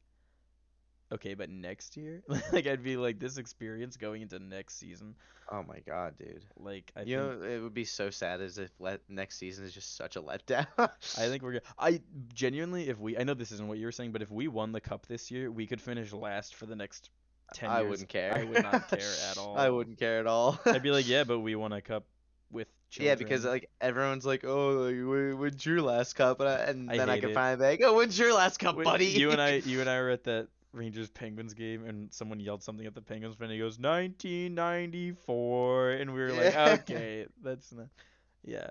okay, but next year? Like I'd be like this experience going into next season. Oh my God, dude. Like I You think know, it would be so sad as if next season is just such a letdown. I think we're good. I genuinely, if we, I know this isn't what you were saying, but if we won the cup this year, we could finish last for the next 10 I years. wouldn't care. I would not care at I all. wouldn't care at all. I'd be like, yeah, but we won a cup with Yeah, because children. like everyone's like, oh, like, when's your last cup? And I then I hate can it. finally be like, oh, when's your last cup, When buddy? you and I were at that Rangers Penguins game, and someone yelled something at the Penguins fan. He goes 1994, and we were like, Yeah. okay, that's not. Yeah,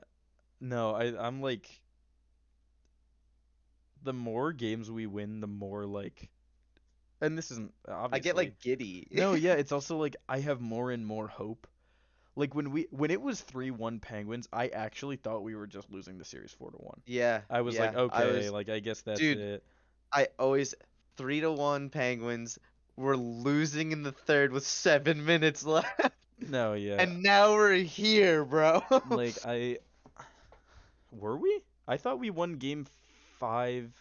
no, I'm like, the more games we win, the more like, and this isn't I get obviously. like giddy. No, yeah, it's also like I have more and more hope. Like when it was 3-1 Penguins, I actually thought we were just losing the series 4-1. Yeah, I was like, yeah. I okay, was, like I guess that's dude. it. I always 3-1 Penguins. We're losing in the third with 7 minutes left, No, yeah. and now we're here, bro. Like I were we? I thought we won game 5.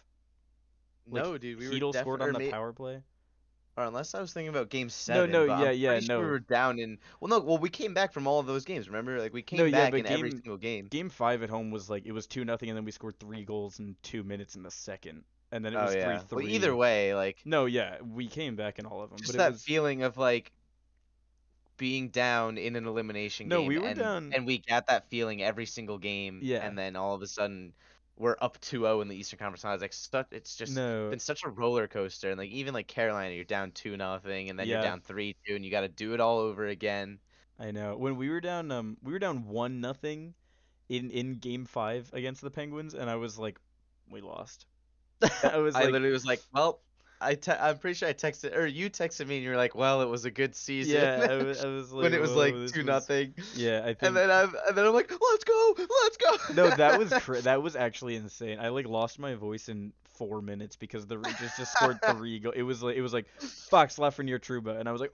Like No, dude, we were Heedle scored on the definitely. power play. Or unless I was thinking about game No, 7, no, but yeah, I'm yeah, pretty sure we no. were down in. Well, no, well we came back from all of those games. Remember, like we No, came yeah, back but in every single game. game 5 at home was like it was 2-0 and then we scored 3 goals in 2 minutes in the second. And then it Oh was yeah. Well, either 3-3. way, like No, yeah, we came back in all of them, but just it that was feeling of like being down in an elimination no, game, we were down. and we got that feeling every single game, Yeah. and then all of a sudden we're up 2-0 in the Eastern Conference Finals. Like it's just No. been such a roller coaster, and like even like Carolina, you're down 2-0, and then you're Yeah, down 3-2, and you got to do it all over again. I know. When we were down 1-0 in game 5 against the Penguins and I was like we lost. I was I like literally was like, well, I'm pretty sure I texted or you texted me and you were like, well, it was a good season yeah, I was like when it was like whoa, this two was nothing, yeah, I and think then I'm like, let's go, let's no, that go. was that was actually insane. I like lost my voice in 4 minutes because the Rangers just scored 3 go. It was like Fox Lafreniere Trouba and I was like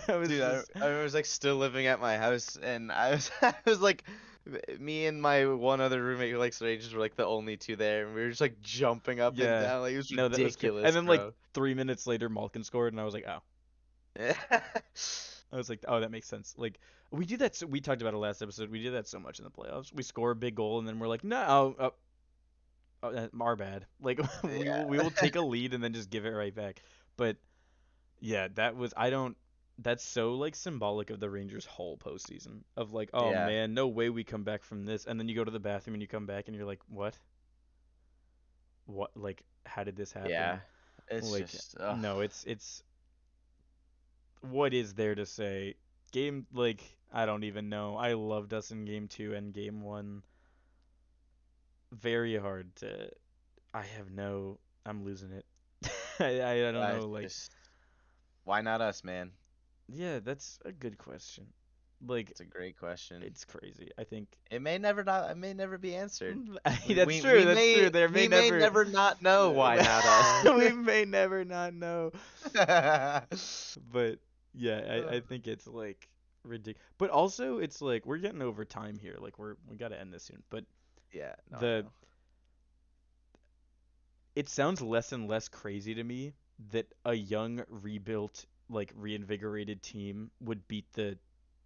I was Dude, just I was like still living at my house, and I was like, me and my one other roommate who likes the Rangers were like the only two there, and we were just like jumping up and yeah. down, like it was No, that was crazy. ridiculous, And then like bro. 3 minutes later Malkin scored and I was like, "Oh." I was like, "Oh, that makes sense." Like we do that we talked about it last episode. We do that so much in the playoffs. We score a big goal and then we're like, "No, our bad." Like Yeah. we will take a lead and then just give it right back. But yeah, that was I don't that's so like symbolic of the Rangers' whole postseason of like, oh Yeah. man, no way we come back from this. And then you go to the bathroom and you come back and you're like, what? What? Like, how did this Yeah. happen? It's Like, just, no, it's what is there to say? Game like I don't even know. I loved us in game 2 and game 1. Very hard to. I have no. I'm losing it. I don't know. it's Like, just, why not us, man? yeah, that's a good question. Like, It's a great question. it's crazy. I think It may never be answered. that's true. That's true. There may We may never. never not know why not We us. may never not know. But yeah, I think it's like ridiculous. But also, it's like we're getting over time here. Like we gotta end this soon. But Yeah, no, I the know. it sounds less and less crazy to me that a young, rebuilt, like reinvigorated team would beat the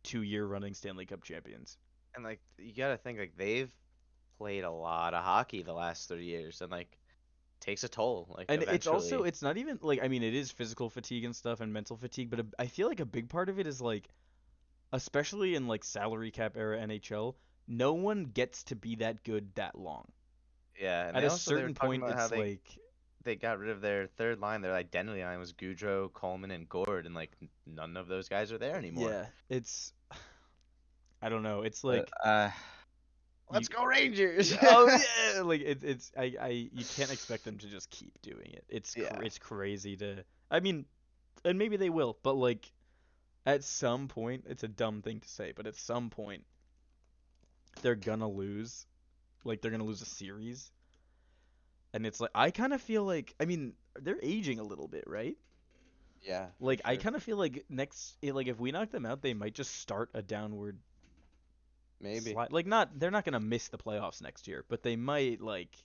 2-year running Stanley Cup champions. And like you gotta think like they've played a lot of hockey the last 30 years, and like takes a toll like And it's also eventually. it's not even like I mean it is physical fatigue and stuff and mental fatigue, but I feel like a big part of it is like especially in like salary cap era NHL, no one gets to be that good that long. Yeah, and At they a also they were certain talking point about how it's like they got rid of their third line. Their identity line was Goudreau, Coleman, and Gord, and like none of those guys are there anymore. yeah, it's I don't know. It's But like you Let's go Rangers. oh yeah, like it's you can't expect them to just keep doing it. Yeah. It's crazy to. I mean, and maybe they will, but like at some point, it's a dumb thing to say, but at some point they're gonna lose. Like they're gonna lose a series, and it's like I kind of feel like I mean they're aging a little bit, right? Yeah, for Like I sure. kind of feel like like if we knock them out, they might just start a downward Maybe. slide. Like not they're not gonna miss the playoffs next year, but they might like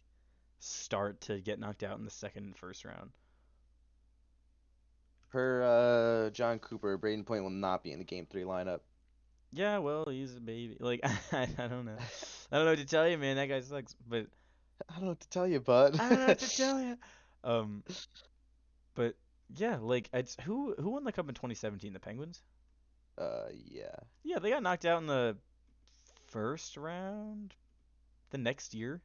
start to get knocked out in the second and first round. Per John Cooper, Braden Point will not be in the Game 3 lineup. Yeah, well, he's a baby. Like I don't know. I don't know what to tell you, man. That guy sucks. But I don't know what to tell you, bud. I don't know what to tell you. Um, but yeah, like it's who won the cup in 2017? The Penguins. Yeah. Yeah, they got knocked out in the first round the next year.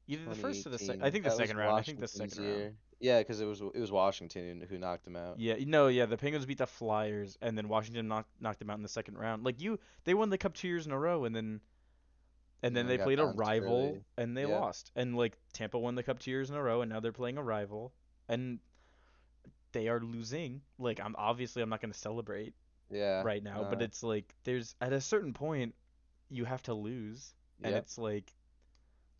Either the first or the second. I 2018. think the That was second round. I think the Washington's second round. year. Yeah, because it was Washington who knocked him out. Yeah, no, yeah, the Penguins beat the Flyers, and then Washington knocked them out in the second round. Like they won the cup 2 years in a row, and then And they got played a bounced rival early. and they Yep. lost. And like Tampa won the cup 2 years in a row, and now they're playing a rival, and they are losing. Like I'm not gonna celebrate Yeah. right now, but No. it's like there's at a certain point you have to lose, and Yep. it's like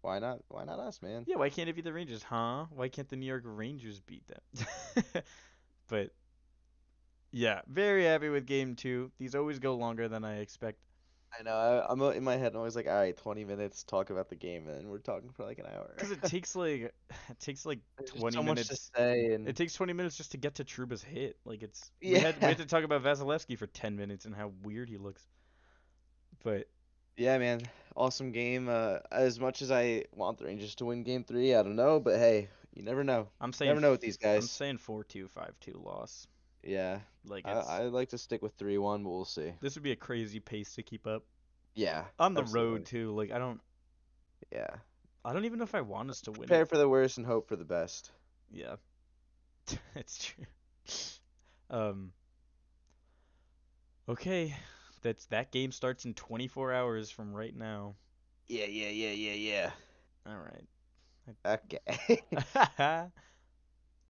Why not? Why not us, man? yeah, why can't it be the Rangers, huh? Why can't the New York Rangers beat them? But yeah, very happy with game two. These always go longer than I expect. I know. I'm in my head. I'm always like, all right, 20 minutes, talk about the game, and then we're talking for like an hour. Because it takes like There's just 20 so much to minutes. say, It and takes 20 minutes just to get to Trouba's hit. Like it's we had yeah, to talk about Vasilevsky for 10 minutes and how weird he looks. But yeah, man, awesome game. As much as I want the Rangers to win Game 3, I don't know, but hey, you never know. I'm saying Never know with these I'm guys. saying 4-2, 5-2 loss. Yeah, Like I like to stick with 3-1, but we'll see. this would be a crazy pace to keep up Yeah, on the road absolutely. too. Like Yeah, I don't even know if I want us to win prepare it. for the worst and hope for the best. Yeah, it's true. Um, okay, that game starts in 24 hours from right now. Yeah, yeah, yeah, yeah, All yeah. Okay. right.